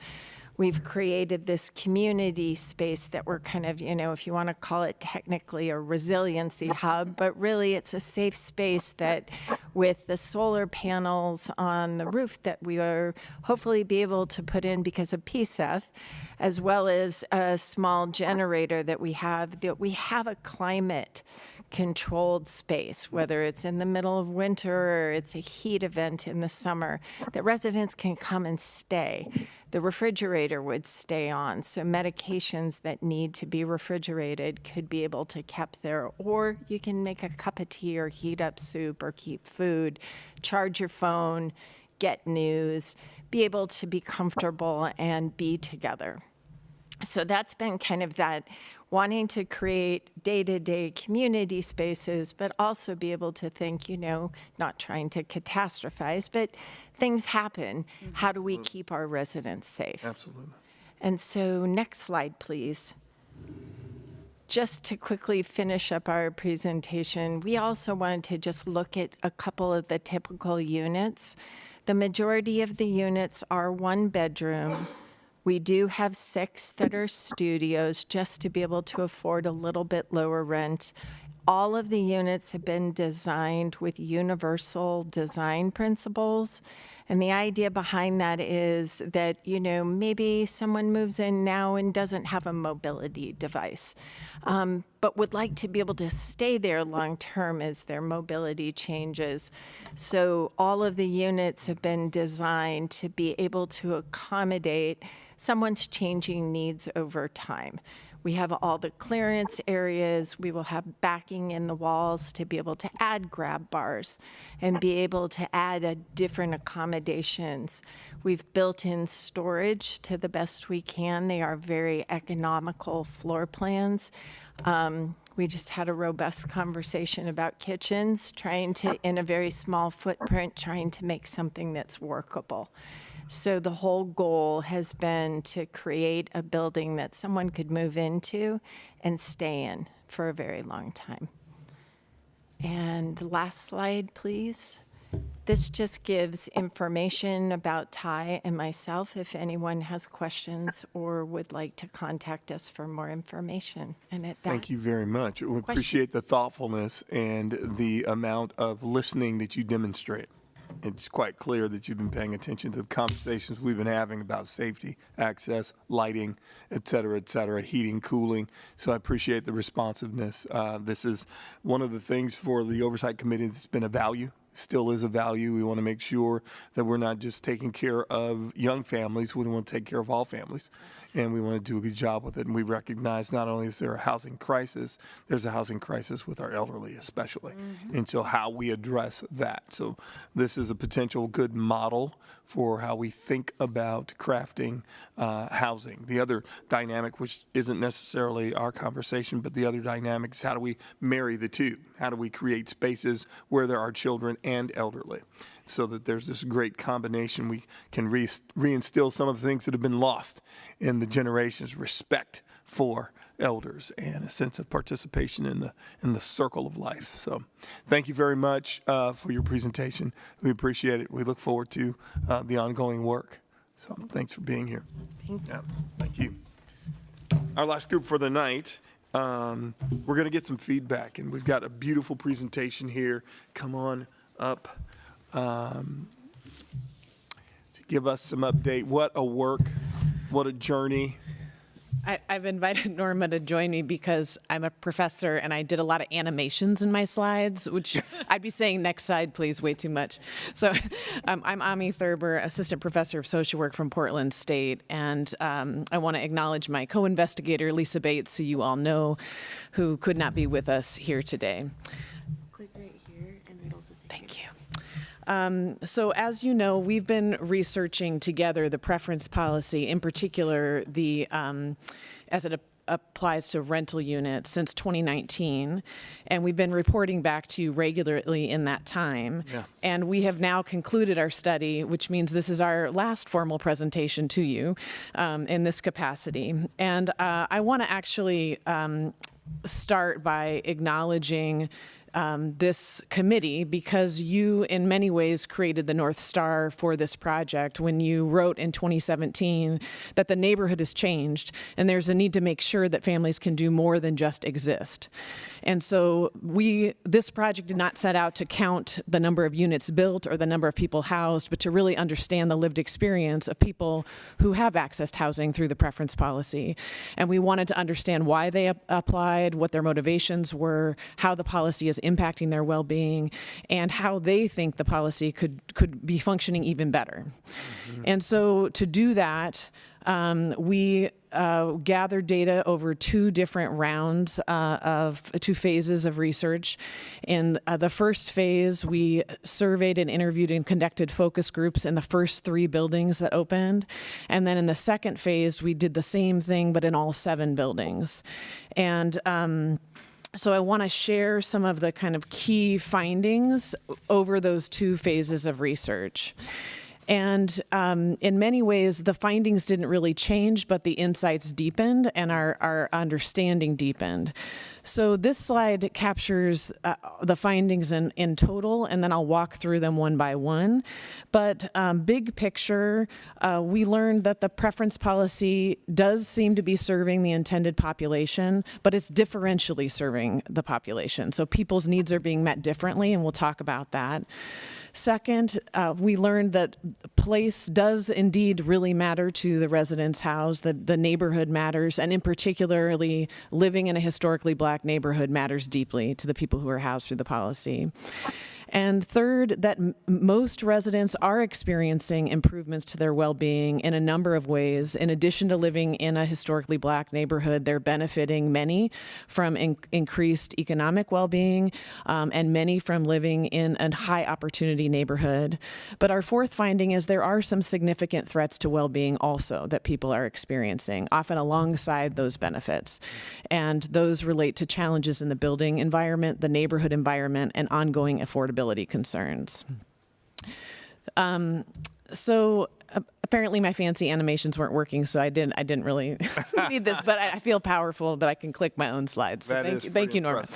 We've created this community space that we're kind of, if you want to call it technically a resiliency hub, but really it's a safe space that with the solar panels on the roof that we are hopefully be able to put in because of PSEF, as well as a small generator that we have a climate controlled space, whether it's in the middle of winter or it's a heat event in the summer, that residents can come and stay. The refrigerator would stay on, so medications that need to be refrigerated could be able to kept there, or you can make a cup of tea or heat up soup or keep food, charge your phone, get news, be able to be comfortable and be together. So that's been kind of that wanting to create day-to-day community spaces, but also be able to think, not trying to catastrophize, but things happen. How do we keep our residents safe? Absolutely. And so next slide, please. Just to quickly finish up our presentation, we also wanted to just look at a couple of the typical units. The majority of the units are 1 bedroom. We do have 6 that are studios just to be able to afford a little bit lower rent. All of the units have been designed with universal design principles. And the idea behind that is that, you know, maybe someone moves in now and doesn't have a mobility device, but would like to be able to stay there long term as their mobility changes. So all of the units have been designed to be able to accommodate someone's changing needs over time. We have all the clearance areas. We will have backing in the walls to be able to add grab bars and be able to add different accommodations. We've built in storage to the best we can. They are very economical floor plans. We just had a robust conversation about kitchens, trying to, in a very small footprint, trying to make something that's workable. So the whole goal has been to create a building that someone could move into and stay in for a very long time. And last slide, please. This just gives information about Ty and myself if anyone has questions or would like to contact us for more information. And at that, Thank you very much. We appreciate the thoughtfulness and the amount of listening that you demonstrate. It's quite clear that you've been paying attention to the conversations we've been having about safety, access, lighting, et cetera, heating, cooling. So I appreciate the responsiveness. This is one of the things for the Oversight Committee that's been a value, still is a value. We want to make sure that we're not just taking care of young families, we want to take care of all families. And we want to do a good job with it. And we recognize not only is there a housing crisis, there's a housing crisis with our elderly especially. And so how we address that. So this is a potential good model for how we think about crafting housing. The other dynamic, which isn't necessarily our conversation, but the other dynamic is how do we marry the two? How do we create spaces where there are children and elderly? So that there's this great combination. We can reinstill some of the things that have been lost in the generations, respect for elders and a sense of participation in the circle of life. So thank you very much for your presentation. We appreciate it. We look forward to the ongoing work. So thanks for being here. Thank you. Yeah, thank you. Our last group for the night, we're going to get some feedback, and we've got a beautiful presentation here. Come on up. To give us some update. What a work, what a journey. I've invited Norma to join me because I'm a professor and I did a lot of animations in my slides, which I'd be saying next slide, please, way too much. So I'm Ami Thurber, assistant professor of social work from Portland State. And I want to acknowledge my co-investigator, Lisa Bates, who you all know, who could not be with us here today. click right here and it'll just. Thank you. So as you know, we've been researching together the preference policy, in particular the as it applies to rental units since 2019, and we've been reporting back to you regularly in that time. Yeah. And we have now concluded our study, which means this is our last formal presentation to you in this capacity. And I want to actually start by acknowledging this committee because you in many ways created the North Star for this project when you wrote in 2017 that the neighborhood has changed and there's a need to make sure that families can do more than just exist. And so this project did not set out to count the number of units built or the number of people housed, but to really understand the lived experience of people who have accessed housing through the preference policy. And we wanted to understand why they applied, what their motivations were, how the policy is impacting their well-being, and how they think the policy could be functioning even better. And so to do that, we gathered data over two different rounds of 2 phases of research. In the first phase, we surveyed and interviewed and conducted focus groups in the first 3 buildings that opened. And then in the second phase, we did the same thing, but in all 7 buildings. And so I want to share some of the kind of key findings over those 2 phases of research. And in many ways, the findings didn't really change, but the insights deepened and our understanding deepened. So this slide captures the findings in total, and then I'll walk through them one by one. But big picture, we learned that the preference policy does seem to be serving the intended population, but it's differentially serving the population. So people's needs are being met differently, and we'll talk about that. Second, we learned that place does indeed really matter to the residents housed, the neighborhood matters, and in particularly living in a historically Black neighborhood matters deeply to the people who are housed through the policy. And third, that most residents are experiencing improvements to their well-being in a number of ways. In addition to living in a historically Black neighborhood, they're benefiting many from increased economic well-being and many from living in a high opportunity neighborhood. But our fourth finding is there are some significant threats to well-being also that people are experiencing, often alongside those benefits. And those relate to challenges in the building environment, the neighborhood environment, and ongoing affordability concerns. So apparently my fancy animations weren't working, so I didn't really need this, but I feel powerful, but I can click my own slides. So thank you, Norma.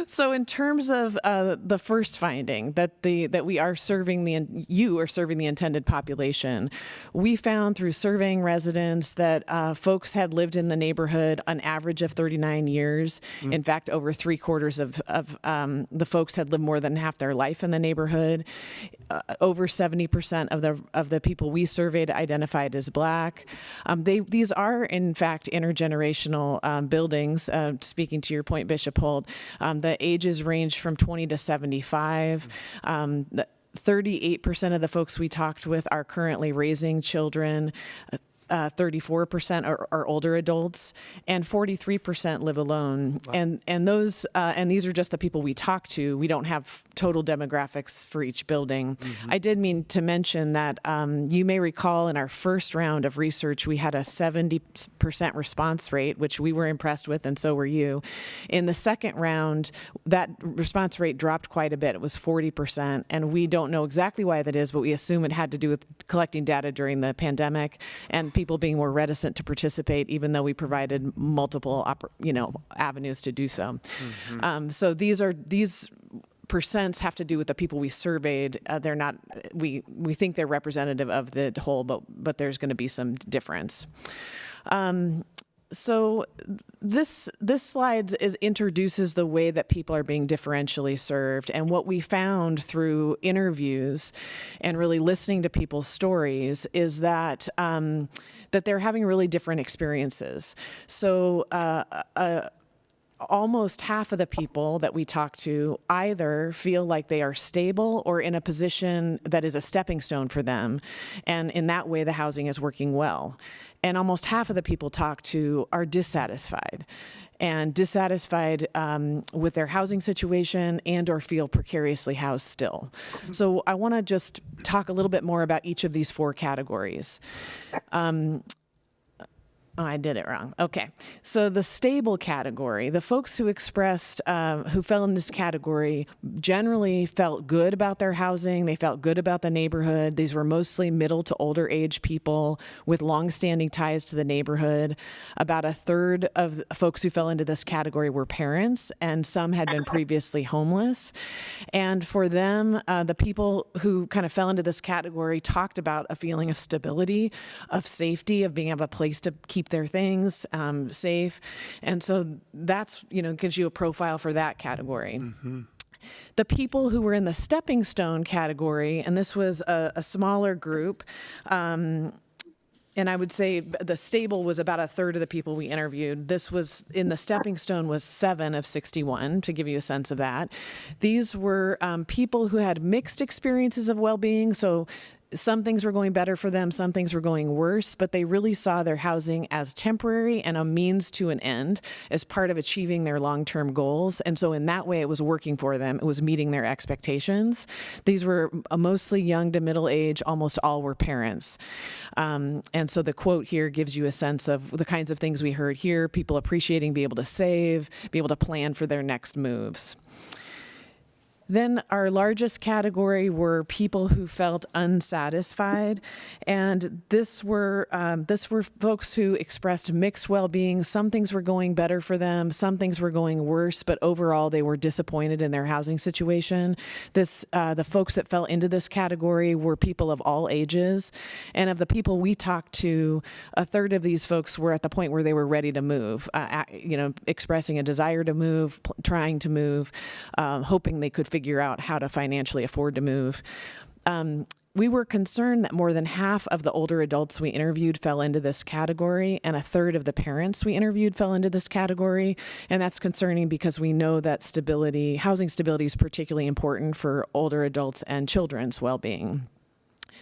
So in terms of the first finding that we are serving you are serving the intended population, we found through surveying residents that folks had lived in the neighborhood an average of 39 years. In fact, over 3/4 of the folks had lived more than half their life in the neighborhood. Over 70% of the people we surveyed identified as Black. These are, in fact, intergenerational buildings. Speaking to your point, Bishop Holt, the ages range from 20 to 75. 38% of the folks we talked with are currently raising children. 34% are older adults, and 43% live alone. Wow. And those and these are just the people we talk to. We don't have total demographics for each building. I did mean to mention that you may recall in our first round of research, we had a 70% response rate, which we were impressed with, and so were you. In the second round, that response rate dropped quite a bit. It was 40%, and we don't know exactly why that is, but we assume it had to do with collecting data during the pandemic and people being more reticent to participate, even though we provided multiple avenues to do so. So these percents have to do with the people we surveyed. They're not. We think they're representative of the whole, but there's going to be some difference. So this slide introduces the way that people are being differentially served, and what we found through interviews and really listening to people's stories is that that they're having really different experiences. So almost half of the people that we talk to either feel like they are stable or in a position that is a stepping stone for them, and in that way the housing is working well. And almost half of the people talked to are dissatisfied with their housing situation and or feel precariously housed still. So I want to just talk a little bit more about each of these four categories. Oh, I did it wrong. Okay. So the stable category, the folks who expressed, who fell in this category generally felt good about their housing. They felt good about the neighborhood. These were mostly middle to older age people with longstanding ties to the neighborhood. About a third of folks who fell into this category were parents, and some had been previously homeless. And for them, the people who kind of fell into this category talked about a feeling of stability, of safety, of being able to have a place to keep their things safe. And so that's, gives you a profile for that category. The people who were in the stepping stone category, and this was a smaller group, and I would say the stable was about a third of the people we interviewed. This was, in the stepping stone, was 7 of 61, to give you a sense of that. These were people who had mixed experiences of well-being, so some things were going better for them, some things were going worse, but they really saw their housing as temporary and a means to an end as part of achieving their long-term goals. And so in that way, it was working for them. It was meeting their expectations. These were mostly young to middle age. Almost all were parents. And so the quote here gives you a sense of the kinds of things we heard here, people appreciating being able to save, be able to plan for their next moves. Then our largest category were people who felt unsatisfied, and this were folks who expressed mixed well-being. Some things were going better for them, some things were going worse, but overall they were disappointed in their housing situation. The folks that fell into this category were people of all ages, and of the people we talked to, a third of these folks were at the point where they were ready to move, expressing a desire to move, trying to move, hoping they could figure out how to financially afford to move. We were concerned that more than half of the older adults we interviewed fell into this category, and a third of the parents we interviewed fell into this category. And that's concerning because we know that housing stability is particularly important for older adults and children's well-being.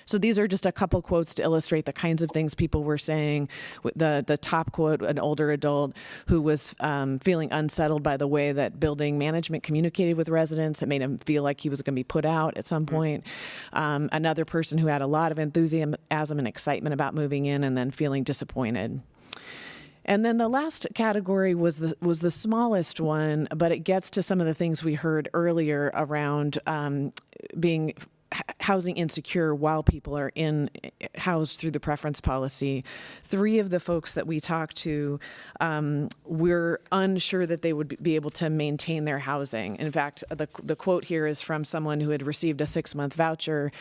So these are just a couple quotes to illustrate the kinds of things people were saying. The top quote, an older adult who was feeling unsettled by the way that building management communicated with residents. It made him feel like he was going to be put out at some point. Another person who had a lot of enthusiasm and excitement about moving in and then feeling disappointed. And then the last category was the smallest one, but it gets to some of the things we heard earlier around being housing insecure while people are housed through the preference policy. 3 of the folks that we talked to were unsure that they would be able to maintain their housing. In fact, the quote here is from someone who had received a 6-month voucher,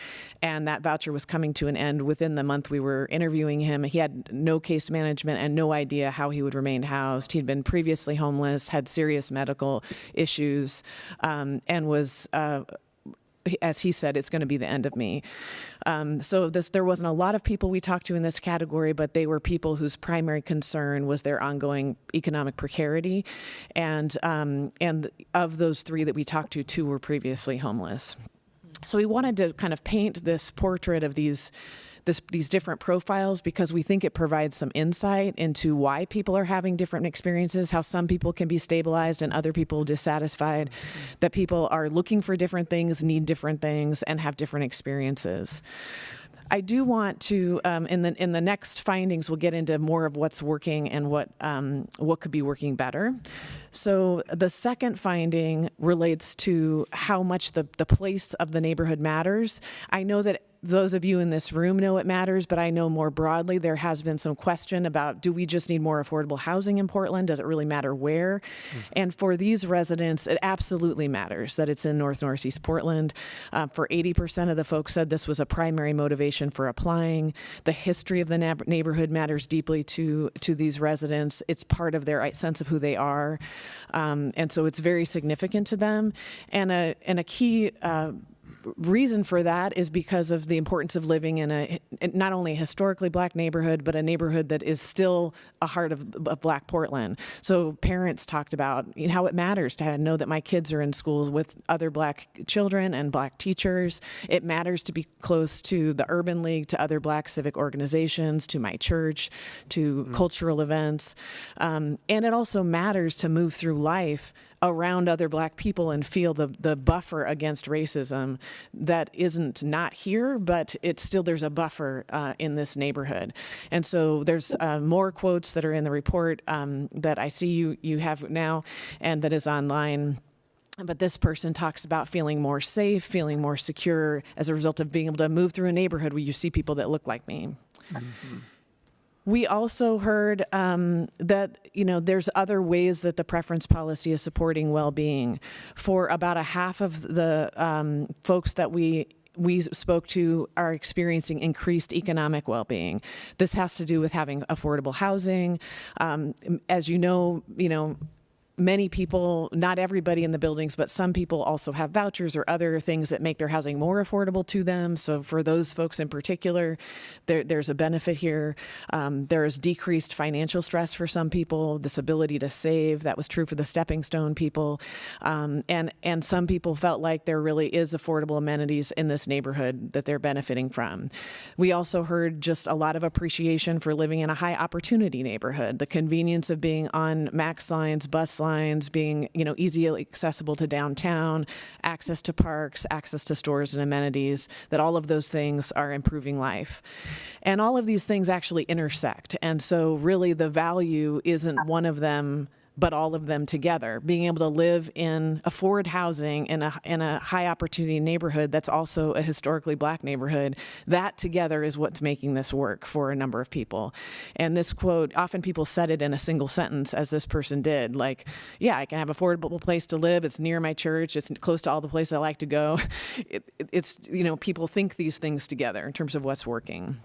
and that voucher was coming to an end within the month we were interviewing him. He had no case management and no idea how he would remain housed. He'd been previously homeless, had serious medical issues, and was as he said, it's going to be the end of me. So there wasn't a lot of people we talked to in this category, but they were people whose primary concern was their ongoing economic precarity. And of those 3 that we talked to, 2 were previously homeless. So we wanted to kind of paint this portrait of these different profiles because we think it provides some insight into why people are having different experiences, how some people can be stabilized and other people dissatisfied, that people are looking for different things, need different things, and have different experiences. I do want to, in the next findings, we'll get into more of what's working and what could be working better. So the second finding relates to how much the place of the neighborhood matters. I know that those of you in this room know it matters, but I know more broadly there has been some question about, do we just need more affordable housing in Portland? Does it really matter where? And for these residents, it absolutely matters that it's in Northeast Portland. For 80% of the folks said this was a primary motivation for applying. The history of the neighborhood matters deeply to these residents. It's part of their sense of who they are. And so it's very significant to them. And a key reason for that is because of the importance of living in not only a historically Black neighborhood, but a neighborhood that is still a heart of Black Portland. So parents talked about how it matters to know that my kids are in schools with other Black children and Black teachers. It matters to be close to the Urban League, to other Black civic organizations, to my church, to cultural events. And it also matters to move through life around other Black people and feel the buffer against racism that isn't not here, but it's still, there's a buffer in this neighborhood. And so there's more quotes that are in the report that I see you have now and that is online. But this person talks about feeling more safe, feeling more secure as a result of being able to move through a neighborhood where you see people that look like me. We also heard that, there's other ways that the preference policy is supporting well-being. For about a half of the folks that we spoke to are experiencing increased economic well-being. This has to do with having affordable housing. As you know, many people, not everybody in the buildings, but some people also have vouchers or other things that make their housing more affordable to them. So for those folks in particular, there's a benefit here. There is decreased financial stress for some people, this ability to save. That was true for the Stepping Stone people. And some people felt like there really is affordable amenities in this neighborhood that they're benefiting from. We also heard just a lot of appreciation for living in a high opportunity neighborhood, the convenience of being on MAX lines, bus lines, being easily accessible to downtown, access to parks, access to stores and amenities, that all of those things are improving life. And all of these things actually intersect. And so really the value isn't one of them but all of them together, being able to live in afford housing in a high opportunity neighborhood that's also a historically Black neighborhood. That together is what's making this work for a number of people. And this quote, often people said it in a single sentence, as this person did, like, yeah, I can have an affordable place to live. It's near my church. It's close to all the places I like to go. It's, people think these things together in terms of what's working.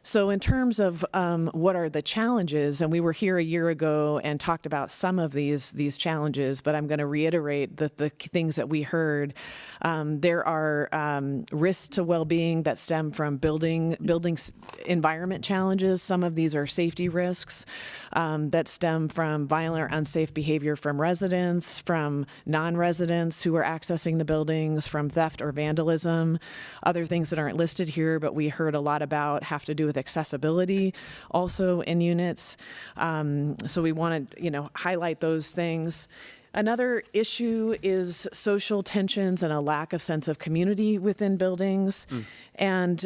So in terms of what are the challenges, and we were here a year ago and talked about some of these challenges, but I'm going to reiterate the things that we heard. There are risks to well-being that stem from building environment challenges. Some of these are safety risks that stem from violent or unsafe behavior from residents, from non-residents who are accessing the buildings, from theft or vandalism. Other things that aren't listed here, but we heard a lot about, have to do with accessibility also in units. So we want to, highlight those things. Another issue is social tensions and a lack of sense of community within buildings. And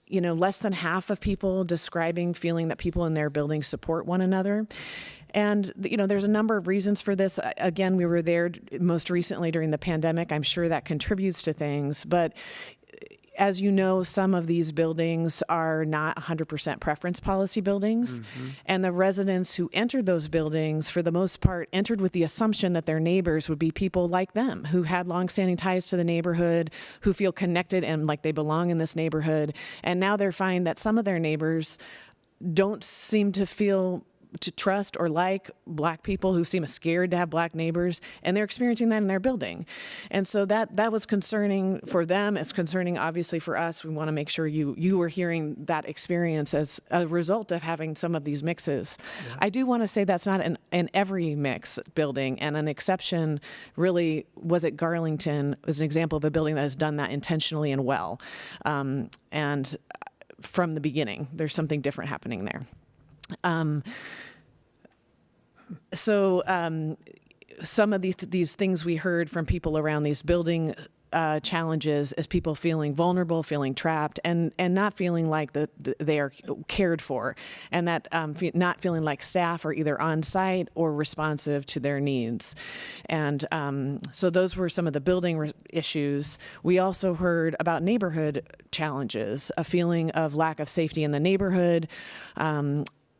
less than half of people describing feeling that people in their buildings support one another. And, there's a number of reasons for this. Again, we were there most recently during the pandemic. I'm sure that contributes to things. But as you know, some of these buildings are not 100% preference policy buildings. And the residents who entered those buildings, for the most part, entered with the assumption that their neighbors would be people like them, who had longstanding ties to the neighborhood, who feel connected and like they belong in this neighborhood. And now they're finding that some of their neighbors don't seem to feel to trust or like Black people, who seem scared to have Black neighbors, and they're experiencing that in their building. And so that was concerning for them. It's concerning, obviously, for us. We want to make sure you were hearing that experience as a result of having some of these mixes. Yeah. I do want to say that's not in every mix building, and an exception really was at Garlington, as an example of a building that has done that intentionally and well. And from the beginning, there's something different happening there. Some of these things we heard from people around these building challenges is people feeling vulnerable, feeling trapped, and not feeling like they are cared for, and that not feeling like staff are either on site or responsive to their needs. And so those were some of the building issues. We also heard about neighborhood challenges, a feeling of lack of safety in the neighborhood.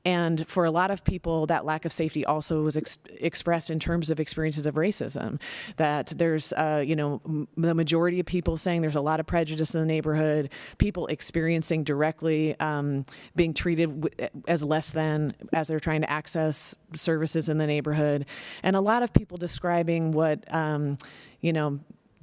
And for a lot of people, that lack of safety also was expressed in terms of experiences of racism, that there's, the majority of people saying there's a lot of prejudice in the neighborhood, people experiencing directly being treated as less than as they're trying to access services in the neighborhood. And a lot of people describing what,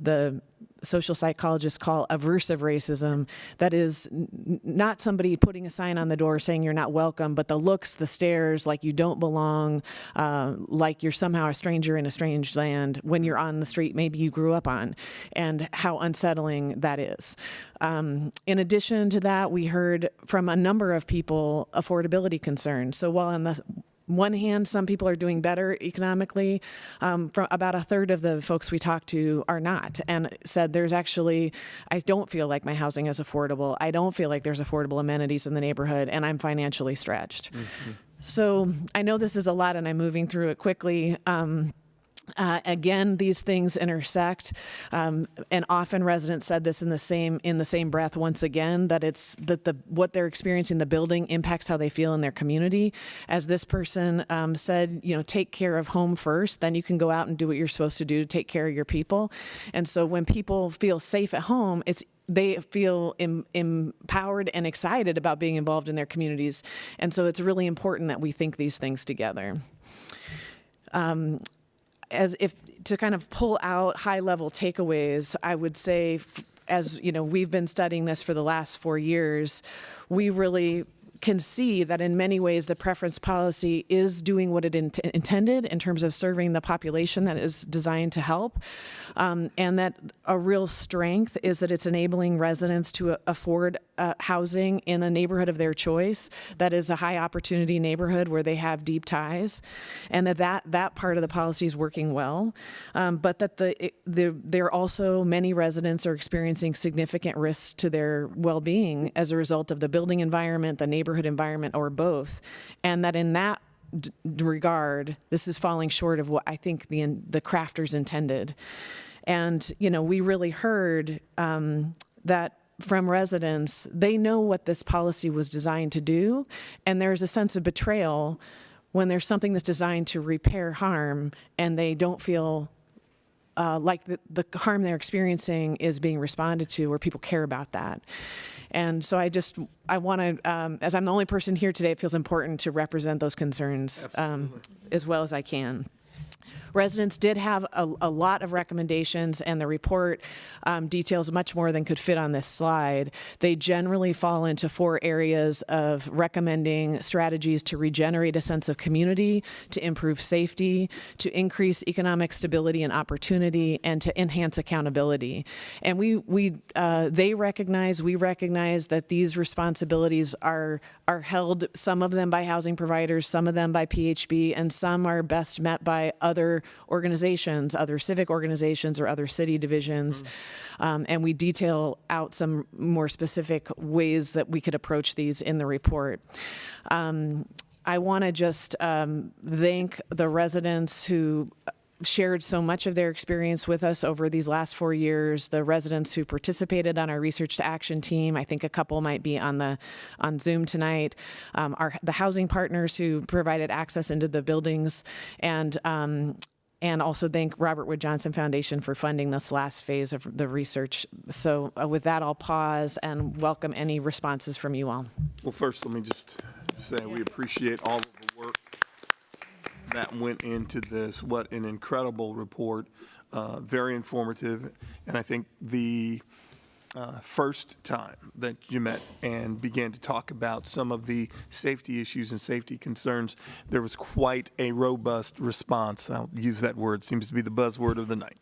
the social psychologists call aversive racism. That is not somebody putting a sign on the door saying you're not welcome, but the looks, the stares, like you don't belong, like you're somehow a stranger in a strange land when you're on the street maybe you grew up on, and how unsettling that is. In addition to that, we heard from a number of people affordability concerns. So while on the one hand, some people are doing better economically. From about a third of the folks we talked to are not, and said there's actually, I don't feel like my housing is affordable. I don't feel like there's affordable amenities in the neighborhood, and I'm financially stretched. So I know this is a lot, and I'm moving through it quickly. Again, these things intersect, and often residents said this in the same breath. Once again, that it's that what they're experiencing in the building impacts how they feel in their community. As this person said, take care of home first, then you can go out and do what you're supposed to do to take care of your people. And so when people feel safe at home, they feel empowered and excited about being involved in their communities. And so it's really important that we think these things together. As if to kind of pull out high-level takeaways, I would say, as we've been studying this for the last 4 years, we really can see that in many ways the preference policy is doing what it intended in terms of serving the population that is designed to help, and that a real strength is that it's enabling residents to afford housing in a neighborhood of their choice that is a high opportunity neighborhood where they have deep ties, and that part of the policy is working well, but that there also many residents are experiencing significant risks to their well-being as a result of the building environment, the neighborhood environment, or both, and that in that regard, this is falling short of what I think the crafters intended. And, we really heard that from residents, they know what this policy was designed to do, and there's a sense of betrayal when there's something that's designed to repair harm and they don't feel like the harm they're experiencing is being responded to, or people care about that. And so I want to, as I'm the only person here today, it feels important to represent those concerns as well as I can. Residents did have a lot of recommendations, and the report details much more than could fit on this slide. They generally fall into 4 areas of recommending strategies to regenerate a sense of community, to improve safety, to increase economic stability and opportunity, and to enhance accountability. And we recognize that these responsibilities are held, some of them by housing providers, some of them by PHB, and some are best met by other organizations, other civic organizations, or other city divisions. And we detail out some more specific ways that we could approach these in the report. I want to just thank the residents who shared so much of their experience with us over these last 4 years, the residents who participated on our research to action team. I think a couple might be on Zoom tonight. The housing partners who provided access into the buildings, and also thank Robert Wood Johnson Foundation for funding this last phase of the research. So with that, I'll pause and welcome any responses from you all. Well, first, let me just say we appreciate all of the work that went into this. What an incredible report, very informative. And I think the first time that you met and began to talk about some of the safety issues and safety concerns, there was quite a robust response. I'll use that word, seems to be the buzzword of the night.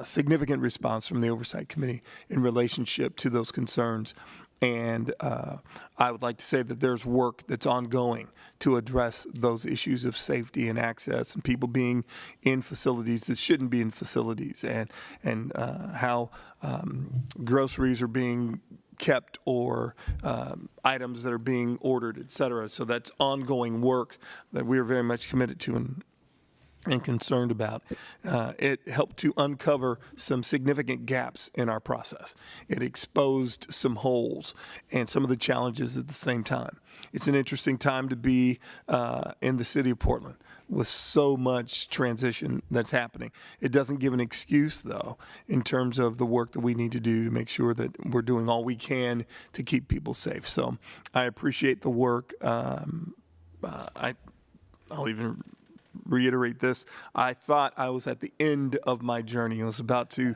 Significant response from the Oversight Committee in relationship to those concerns. And I would like to say that there's work that's ongoing to address those issues of safety and access and people being in facilities that shouldn't be in facilities, and how groceries are being kept, or items that are being ordered, et cetera. So that's ongoing work that we are very much committed to and concerned about. It helped to uncover some significant gaps in our process. It exposed some holes and some of the challenges at the same time. It's an interesting time to be in the city of Portland with so much transition that's happening. It doesn't give an excuse, though, in terms of the work that we need to do to make sure that we're doing all we can to keep people safe. So I appreciate the work. I'll even reiterate this. I thought I was at the end of my journey. I was about to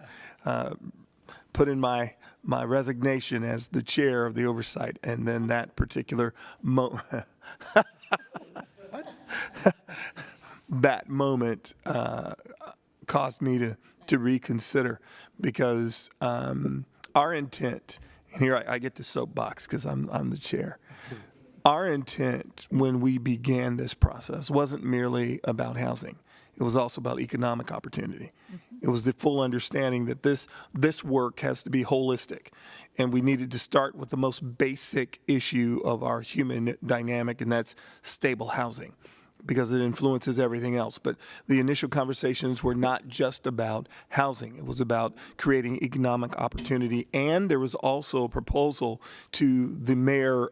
put in my resignation as the chair of the Oversight, and then that particular that moment caused me to reconsider, because our intent, and here I get the soapbox because I'm the chair. Our intent when we began this process wasn't merely about housing. It was also about economic opportunity. It was the full understanding that this work has to be holistic, and we needed to start with the most basic issue of our human dynamic, and that's stable housing, because it influences everything else. But the initial conversations were not just about housing. It was about creating economic opportunity, and there was also a proposal to the mayor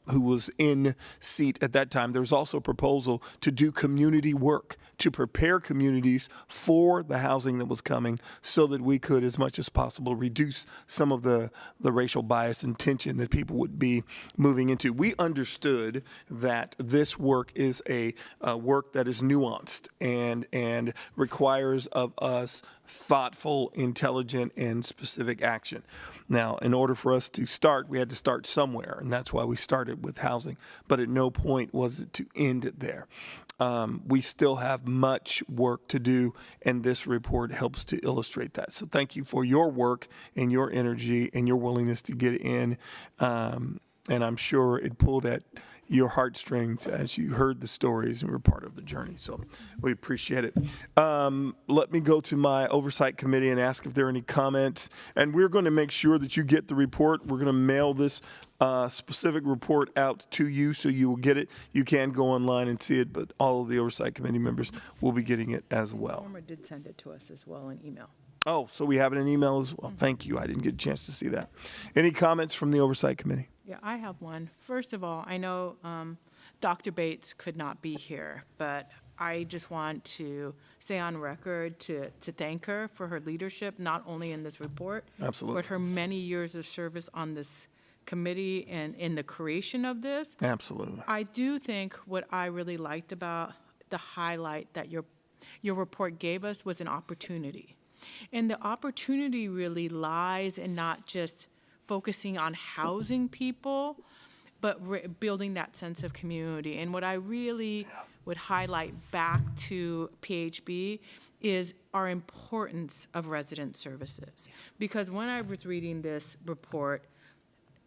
who was in seat at that time. There was also a proposal to do community work, to prepare communities for the housing that was coming, so that we could, as much as possible, reduce some of the racial bias and tension that people would be moving into. We understood that this work is a work that is nuanced and requires of us thoughtful, intelligent, and specific action. Now, in order for us to start, we had to start somewhere, and that's why we started with housing. But at no point was it to end it there. We still have much work to do, and this report helps to illustrate that. So thank you for your work and your energy and your willingness to get in. And I'm sure it pulled at your heartstrings as you heard the stories and were part of the journey. So we appreciate it. Let me go to my oversight committee and ask if there are any comments. And we're going to make sure that you get the report. We're going to mail this specific report out to you so you will get it. You can go online and see it, but all of the oversight committee members will be getting it as well. Former did send it to us as well in email. Oh, so we have it in email as well. Thank you. I didn't get a chance to see that. Any comments from the oversight committee? Yeah, I have one. First of all, I know Dr. Bates could not be here, but I just want to say on record to thank her for her leadership, not only in this report, Absolutely. but her many years of service on this committee and in the creation of this. Absolutely. I do think what I really liked about the highlight that your report gave us was an opportunity. And the opportunity really lies in not just focusing on housing people, but building that sense of community. And what I really would highlight back to PHB is our importance of resident services. Because when I was reading this report,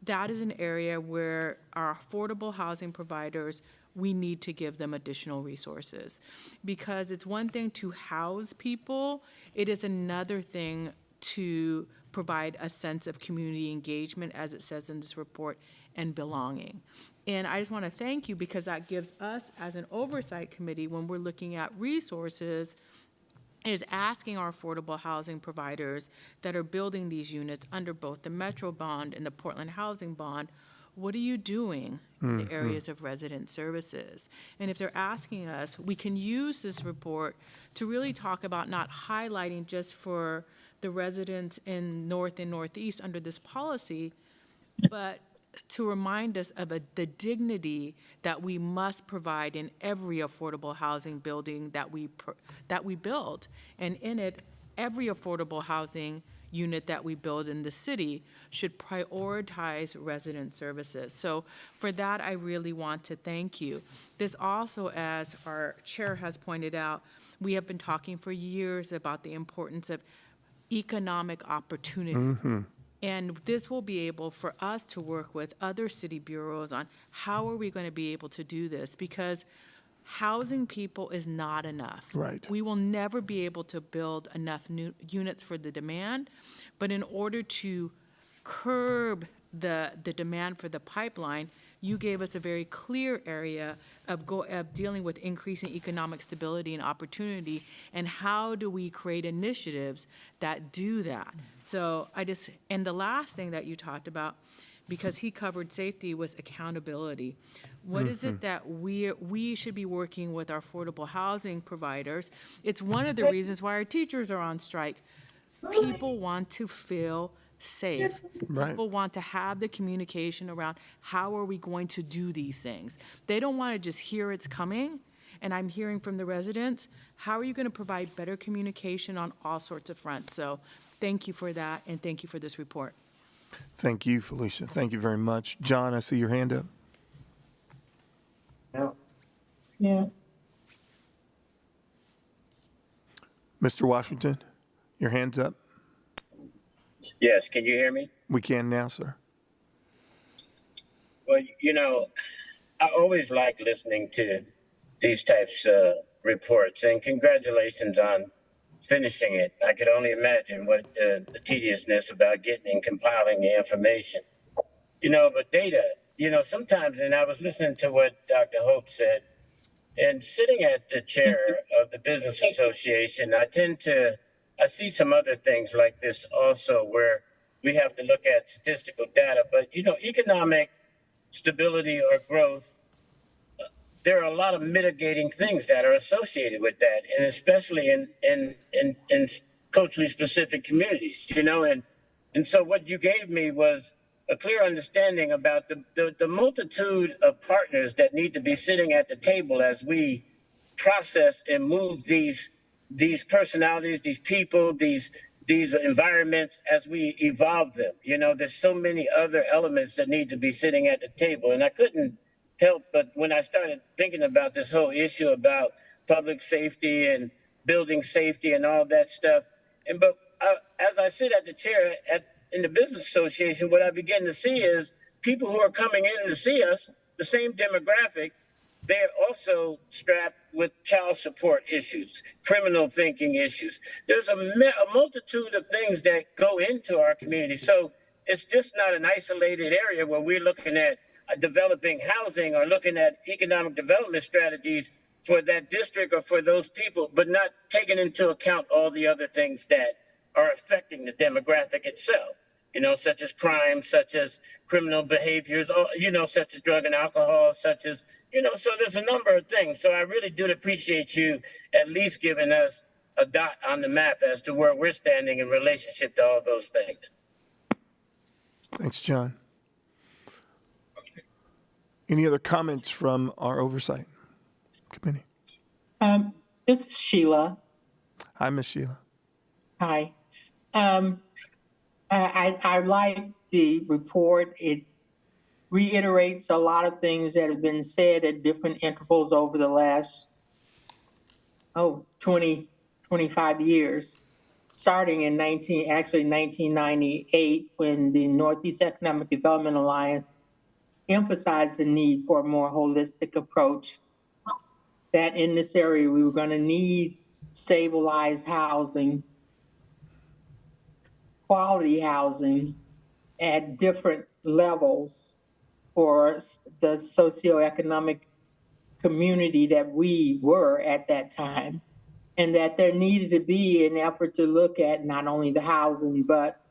that is an area where our affordable housing providers, we need to give them additional resources. Because it's one thing to house people, it is another thing to provide a sense of community engagement, as it says in this report, and belonging. And I just want to thank you because that gives us, as an oversight committee, when we're looking at resources, is asking our affordable housing providers that are building these units under both the Metro Bond and the Portland Housing Bond, what are you doing in the areas of resident services? And if they're asking us, we can use this report to really talk about not highlighting just for the residents in North and Northeast under this policy, but to remind us of the dignity that we must provide in every affordable housing building that we build. And in it, every affordable housing unit that we build in the city should prioritize resident services. So for that, I really want to thank you. This also, as our chair has pointed out, we have been talking for years about the importance of economic opportunity. And this will be able for us to work with other city bureaus on how are we going to be able to do this, because housing people is not enough. Right. We will never be able to build enough new units for the demand, but in order to curb the demand for the pipeline, you gave us a very clear area of dealing with increasing economic stability and opportunity, and how do we create initiatives that do that. So and the last thing that you talked about, because he covered safety, was accountability. What is it that we should be working with our affordable housing providers? It's one of the reasons why our teachers are on strike. People want to feel safe. Right. People want to have the communication around how are we going to do these things. They don't want to just hear it's coming. And I'm hearing from the residents, how are you going to provide better communication on all sorts of fronts? So thank you for that, and thank you for this report. Thank you, Felicia. Thank you very much. John, I see your hand up. Yeah. Mr. Washington, your hand's up. Yes, can you hear me? We can now, sir. Well, I always like listening to these types of reports, and congratulations on finishing it. I could only imagine what the tediousness about getting and compiling the information. But data, sometimes, and I was listening to what Dr. Holt said, and sitting at the chair of the Business Association, I see some other things like this also where we have to look at statistical data. But, economic stability or growth, there are a lot of mitigating things that are associated with that, and especially in culturally specific communities, and so what you gave me was a clear understanding about the multitude of partners that need to be sitting at the table as we process and move these personalities, these people, these environments as we evolve them. There's so many other elements that need to be sitting at the table. And I couldn't help but when I started thinking about this whole issue about public safety and building safety and all that stuff. As I sit at the chair in the Business Association, what I begin to see is people who are coming in to see us the same demographic, they're also strapped with child support issues, criminal thinking issues. There's a multitude of things that go into our community. So it's just not an isolated area where we're looking at developing housing or looking at economic development strategies for that district or for those people, but not taking into account all the other things that are affecting the demographic itself, you know, such as crime, such as criminal behaviors, or, you know, such as drug and alcohol, such as, you know, so there's a number of things. So I really do appreciate you at least giving us a dot on the map as to where we're standing in relationship to all those things. Thanks, John. Any other comments from our Oversight Committee? This is Sheila. Hi, Ms. Sheila. Hi. I like the report. It reiterates a lot of things that have been said at different intervals over the last 20, 25 years, starting in 1998, when the Northeast Economic Development Alliance emphasized the need for a more holistic approach, that in this area we were going to need stabilized housing, quality housing at different levels for the socioeconomic community that we were at that time, and that there needed to be an effort to look at not only the housing, but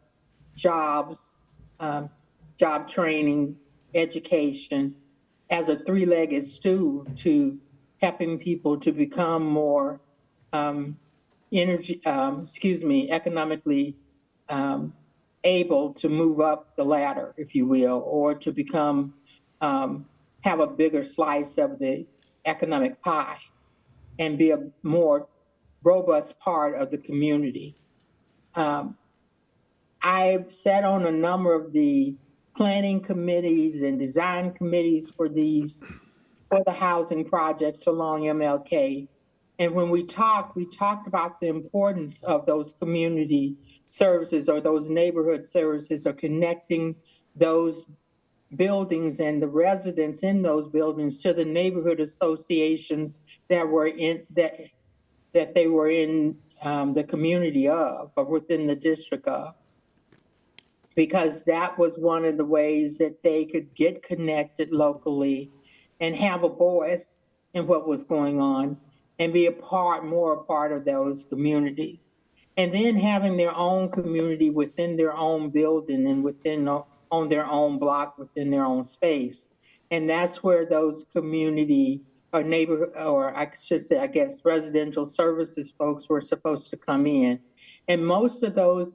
jobs, job training, education, as a three-legged stool to helping people to become more economically able to move up the ladder, if you will, or to become, have a bigger slice of the economic pie and be a more robust part of the community. I've sat on a number of the planning committees and design committees for the housing projects along MLK. And when we talked about the importance of those community services or those neighborhood services, or connecting those buildings and the residents in those buildings to the neighborhood associations that were in that they were in the community of, or within the district of, because that was one of the ways that they could get connected locally and have a voice in what was going on and be more a part of those communities. And then having their own community within their own building and on their own block, within their own space. And that's where those community or neighborhood, or I should say, I guess, residential services folks were supposed to come in. And most of those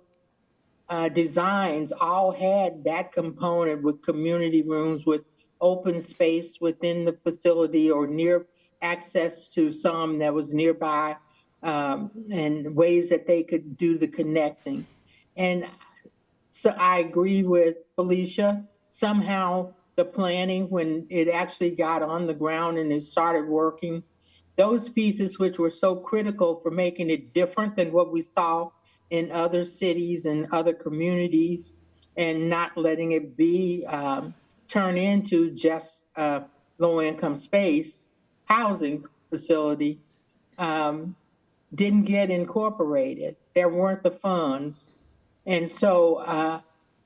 designs all had that component, with community rooms, with open space within the facility or near access to some that was nearby, and ways that they could do the connecting. And so I agree with Felicia. Somehow the planning, when it actually got on the ground and it started working, those pieces which were so critical for making it different than what we saw in other cities and other communities, and not letting it be turn into just low-income space housing facility, didn't get incorporated. There weren't the funds. And so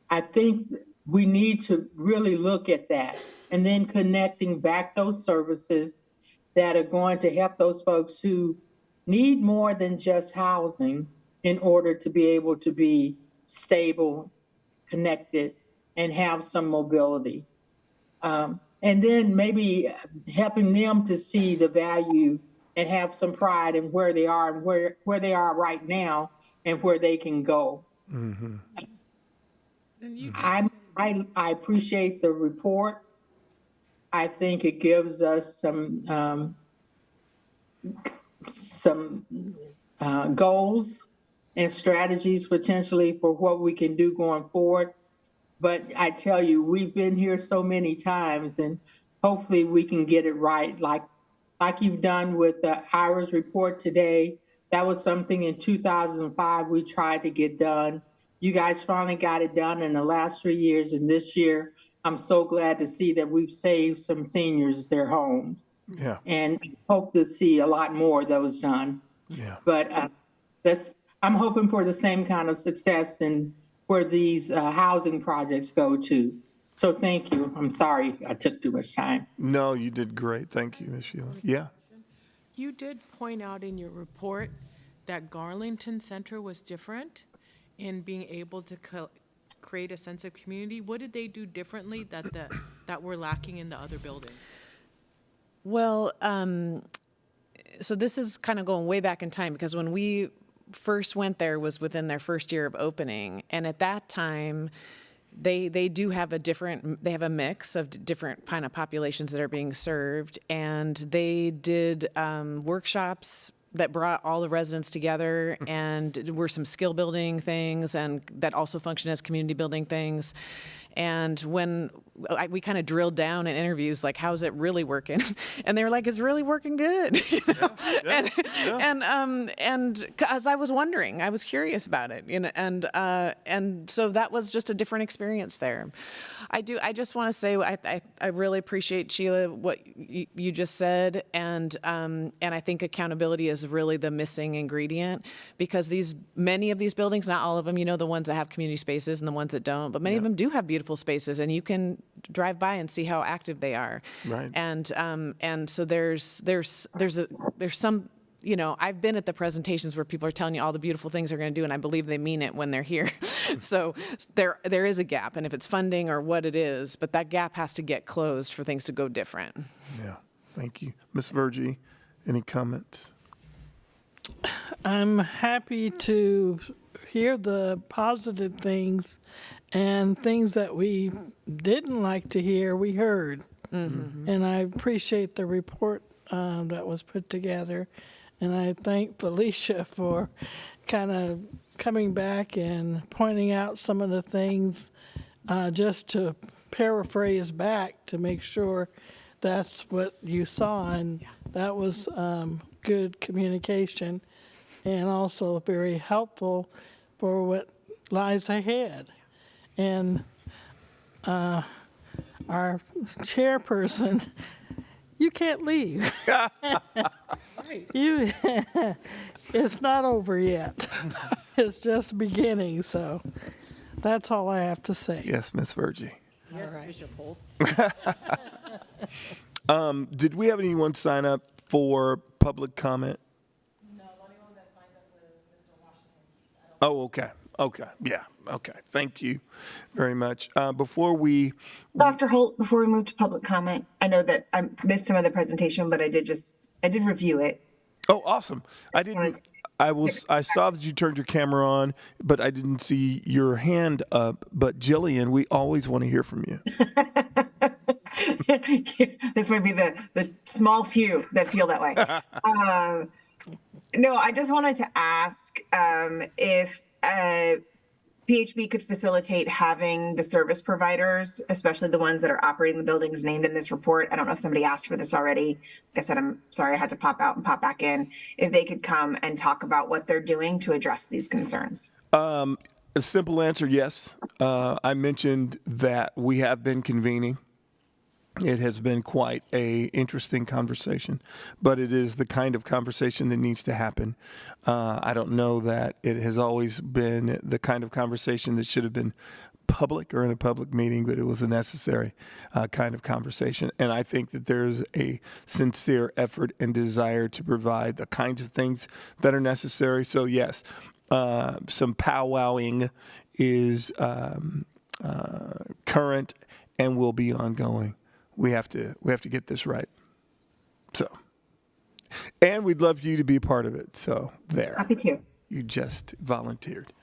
I think we need to really look at that, and then connecting back those services that are going to help those folks who need more than just housing in order to be able to be stable, connected, and have some mobility. And then maybe helping them to see the value and have some pride in where they are and where they are right now and where they can go. Mm-hmm. I appreciate the report. I think it gives us some goals and strategies potentially for what we can do going forward. But I tell you, we've been here so many times, and hopefully we can get it right, like you've done with the IRA's report today. That was something in 2005 we tried to get done. You guys finally got it done in the last 3 years, and this year I'm so glad to see that we've saved some seniors their homes, Yeah. and hope to see a lot more of those done. Yeah. But I'm hoping for the same kind of success in where these housing projects go to. So thank you. I'm sorry I took too much time. No, you did great. Thank you, Ms. Sheila. Yeah. You did point out in your report that Garlington Center was different in being able to create a sense of community. What did they do differently that were lacking in the other buildings? Well, so this is kind of going way back in time, because when we first went there was within their first year of opening. And at that time, they do have they have a mix of different kind of populations that are being served. And they did workshops that brought all the residents together, and were some skill building things, and that also function as community building things. And when we kind of drilled down in interviews, like, how's it really working? And they were like, it's really working good. You know? And as I was wondering, I was curious about it, you know, and so that was just a different experience there. I just want to say, I really appreciate, Sheila, what you just said, and I think accountability is really the missing ingredient, because many of these buildings, not all of them, you know, the ones that have community spaces and the ones that don't, but many of them do have beautiful spaces, and you can drive by and see how active they are. Right. And so there's some, you know, I've been at the presentations where people are telling you all the beautiful things they're going to do, and I believe they mean it when they're here. So there is a gap, and if it's funding or what it is, but that gap has to get closed for things to go different. Yeah. Thank you. Ms. Virgie, any comments? I'm happy to hear the positive things, and things that we didn't like to hear, we heard. Mm-hmm. And I appreciate the report that was put together. And I thank Felicia for kind of coming back and pointing out some of the things, just to paraphrase back to make sure that's what you saw. And that was good communication, and also very helpful for what lies ahead. And our chairperson, you can't leave. It's not over yet. It's just beginning. So that's all I have to say. Yes, Ms. Virgie. Yes, right. Bishop Holt. Did we have anyone sign up for public comment? No, the only one that signed up was Mr. Washington. Oh, okay. Okay. Yeah. Okay. Thank you very much. Before we... Dr. Holt, before we move to public comment, I know that I missed some of the presentation, but I did review it. Oh, awesome. I saw that you turned your camera on, but I didn't see your hand up. But Jillian, we always want to hear from you. This would be the small few that feel that way. No, I just wanted to ask if PHB could facilitate having the service providers, especially the ones that are operating the buildings named in this report. I don't know if somebody asked for this already. Like I said, I'm sorry, I had to pop out and pop back in. If they could come and talk about what they're doing to address these concerns. A simple answer, yes. I mentioned that we have been convening. It has been quite a interesting conversation, but it is the kind of conversation that needs to happen. I don't know that it has always been the kind of conversation that should have been public or in a public meeting, but it was a necessary kind of conversation. And I think that there's a sincere effort and desire to provide the kinds of things that are necessary. So yes, some powwowing is current and will be ongoing. We have to get this right. So, and we'd love you to be a part of it. So there. Happy to. You just volunteered.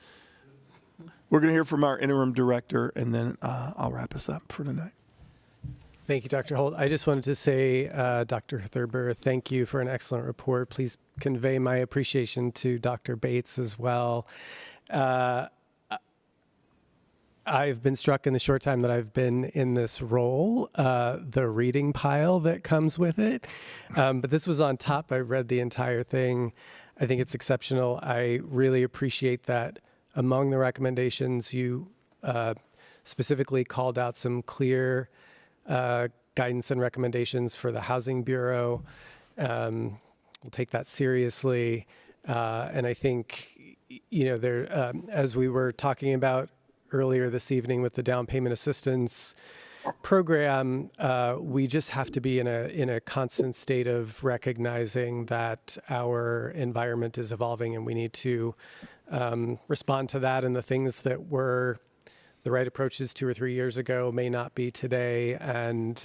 We're going to hear from our interim director, and then I'll wrap us up for tonight. Thank you, Dr. Holt. I just wanted to say, Dr. Thurber, thank you for an excellent report. Please convey my appreciation to Dr. Bates as well. I've been struck in the short time that I've been in this role, the reading pile that comes with it. But this was on top. I read the entire thing. I think it's exceptional. I really appreciate that among the recommendations you specifically called out some clear guidance and recommendations for the Housing Bureau. We'll take that seriously. And I think, as we were talking about earlier this evening with the down payment assistance program, we just have to be in a constant state of recognizing that our environment is evolving and we need to respond to that, and the things that were the right approaches 2 or 3 years ago may not be today, and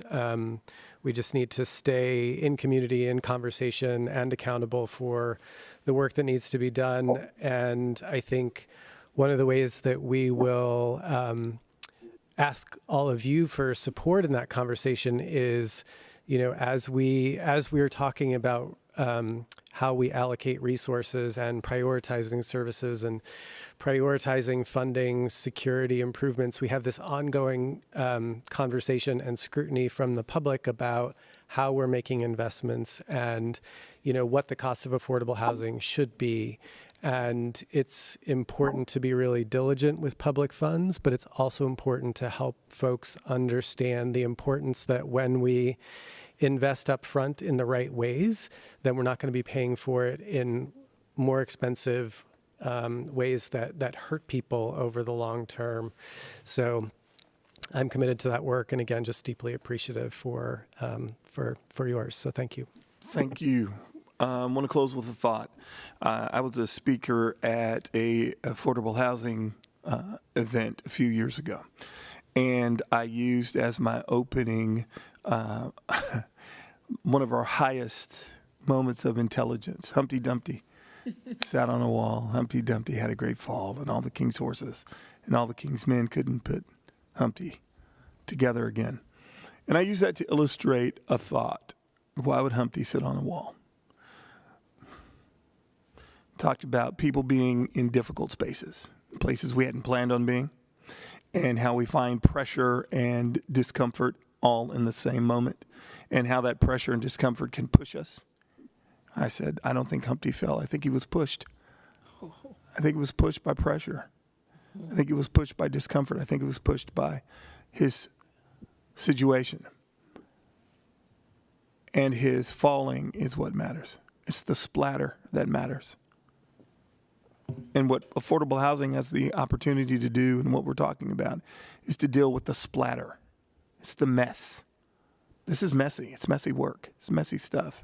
we just need to stay in community, in conversation, and accountable for the work that needs to be done. And I think one of the ways that we will ask all of you for support in that conversation is, as we are talking about how we allocate resources and prioritizing services and prioritizing funding, security improvements, we have this ongoing conversation and scrutiny from the public about how we're making investments and, what the cost of affordable housing should be. And it's important to be really diligent with public funds, but it's also important to help folks understand the importance that when we invest up front in the right ways, then we're not going to be paying for it in more expensive ways that hurt people over the long term. So I'm committed to that work, and again, just deeply appreciative for yours. So thank you. Thank you. I want to close with a thought. I was a speaker at a affordable housing event a few years ago, and I used as my opening one of our highest moments of intelligence. Humpty Dumpty sat on a wall. Humpty Dumpty had a great fall, and all the king's horses and all the king's men couldn't put Humpty together again. And I use that to illustrate a thought. Why would Humpty sit on a wall? Talked about people being in difficult spaces, places we hadn't planned on being, and how we find pressure and discomfort all in the same moment, and how that pressure and discomfort can push us. I said, I don't think Humpty fell. I think he was pushed. I think he was pushed by pressure. I think he was pushed by discomfort. I think he was pushed by his situation. And his falling is what matters. It's the splatter that matters. And what affordable housing has the opportunity to do, and what we're talking about, is to deal with the splatter. It's the mess. This is messy. It's messy work. It's messy stuff.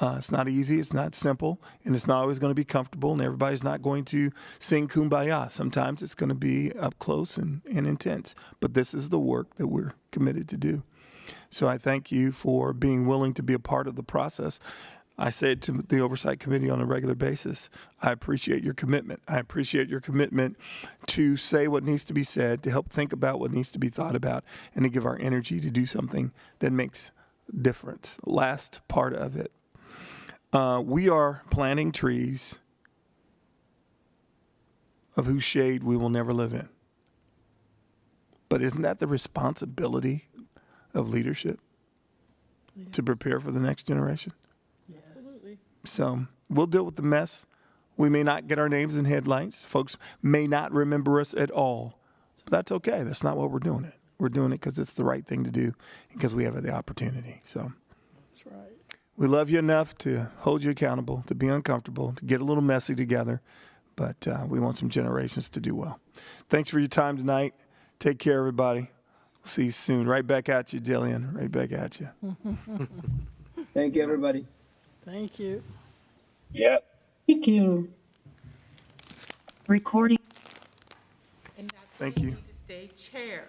It's not easy. It's not simple. And it's not always going to be comfortable. And everybody's not going to sing Kumbaya. Sometimes it's going to be up close and intense. But this is the work that we're committed to do. So I thank you for being willing to be a part of the process. I say it to the Oversight Committee on a regular basis. I appreciate your commitment. I appreciate your commitment to say what needs to be said, to help think about what needs to be thought about, and to give our energy to do something that makes a difference. Last part of it. We are planting trees of whose shade we will never live in. But isn't that the responsibility of leadership? Yeah. To prepare for the next generation? So we'll deal with the mess. We may not get our names in headlights. Folks may not remember us at all. But that's okay. That's not what we're doing it. We're doing it because it's the right thing to do, because we have the opportunity. So that's right. We love you enough to hold you accountable, to be uncomfortable, to get a little messy together. But we want some generations to do well. Thanks for your time tonight. Take care, everybody. See you soon. Right back at you, Jillian. Right back at you. Thank you, everybody. Thank you. Yeah. Thank you. And that's Thank you. Stay chair.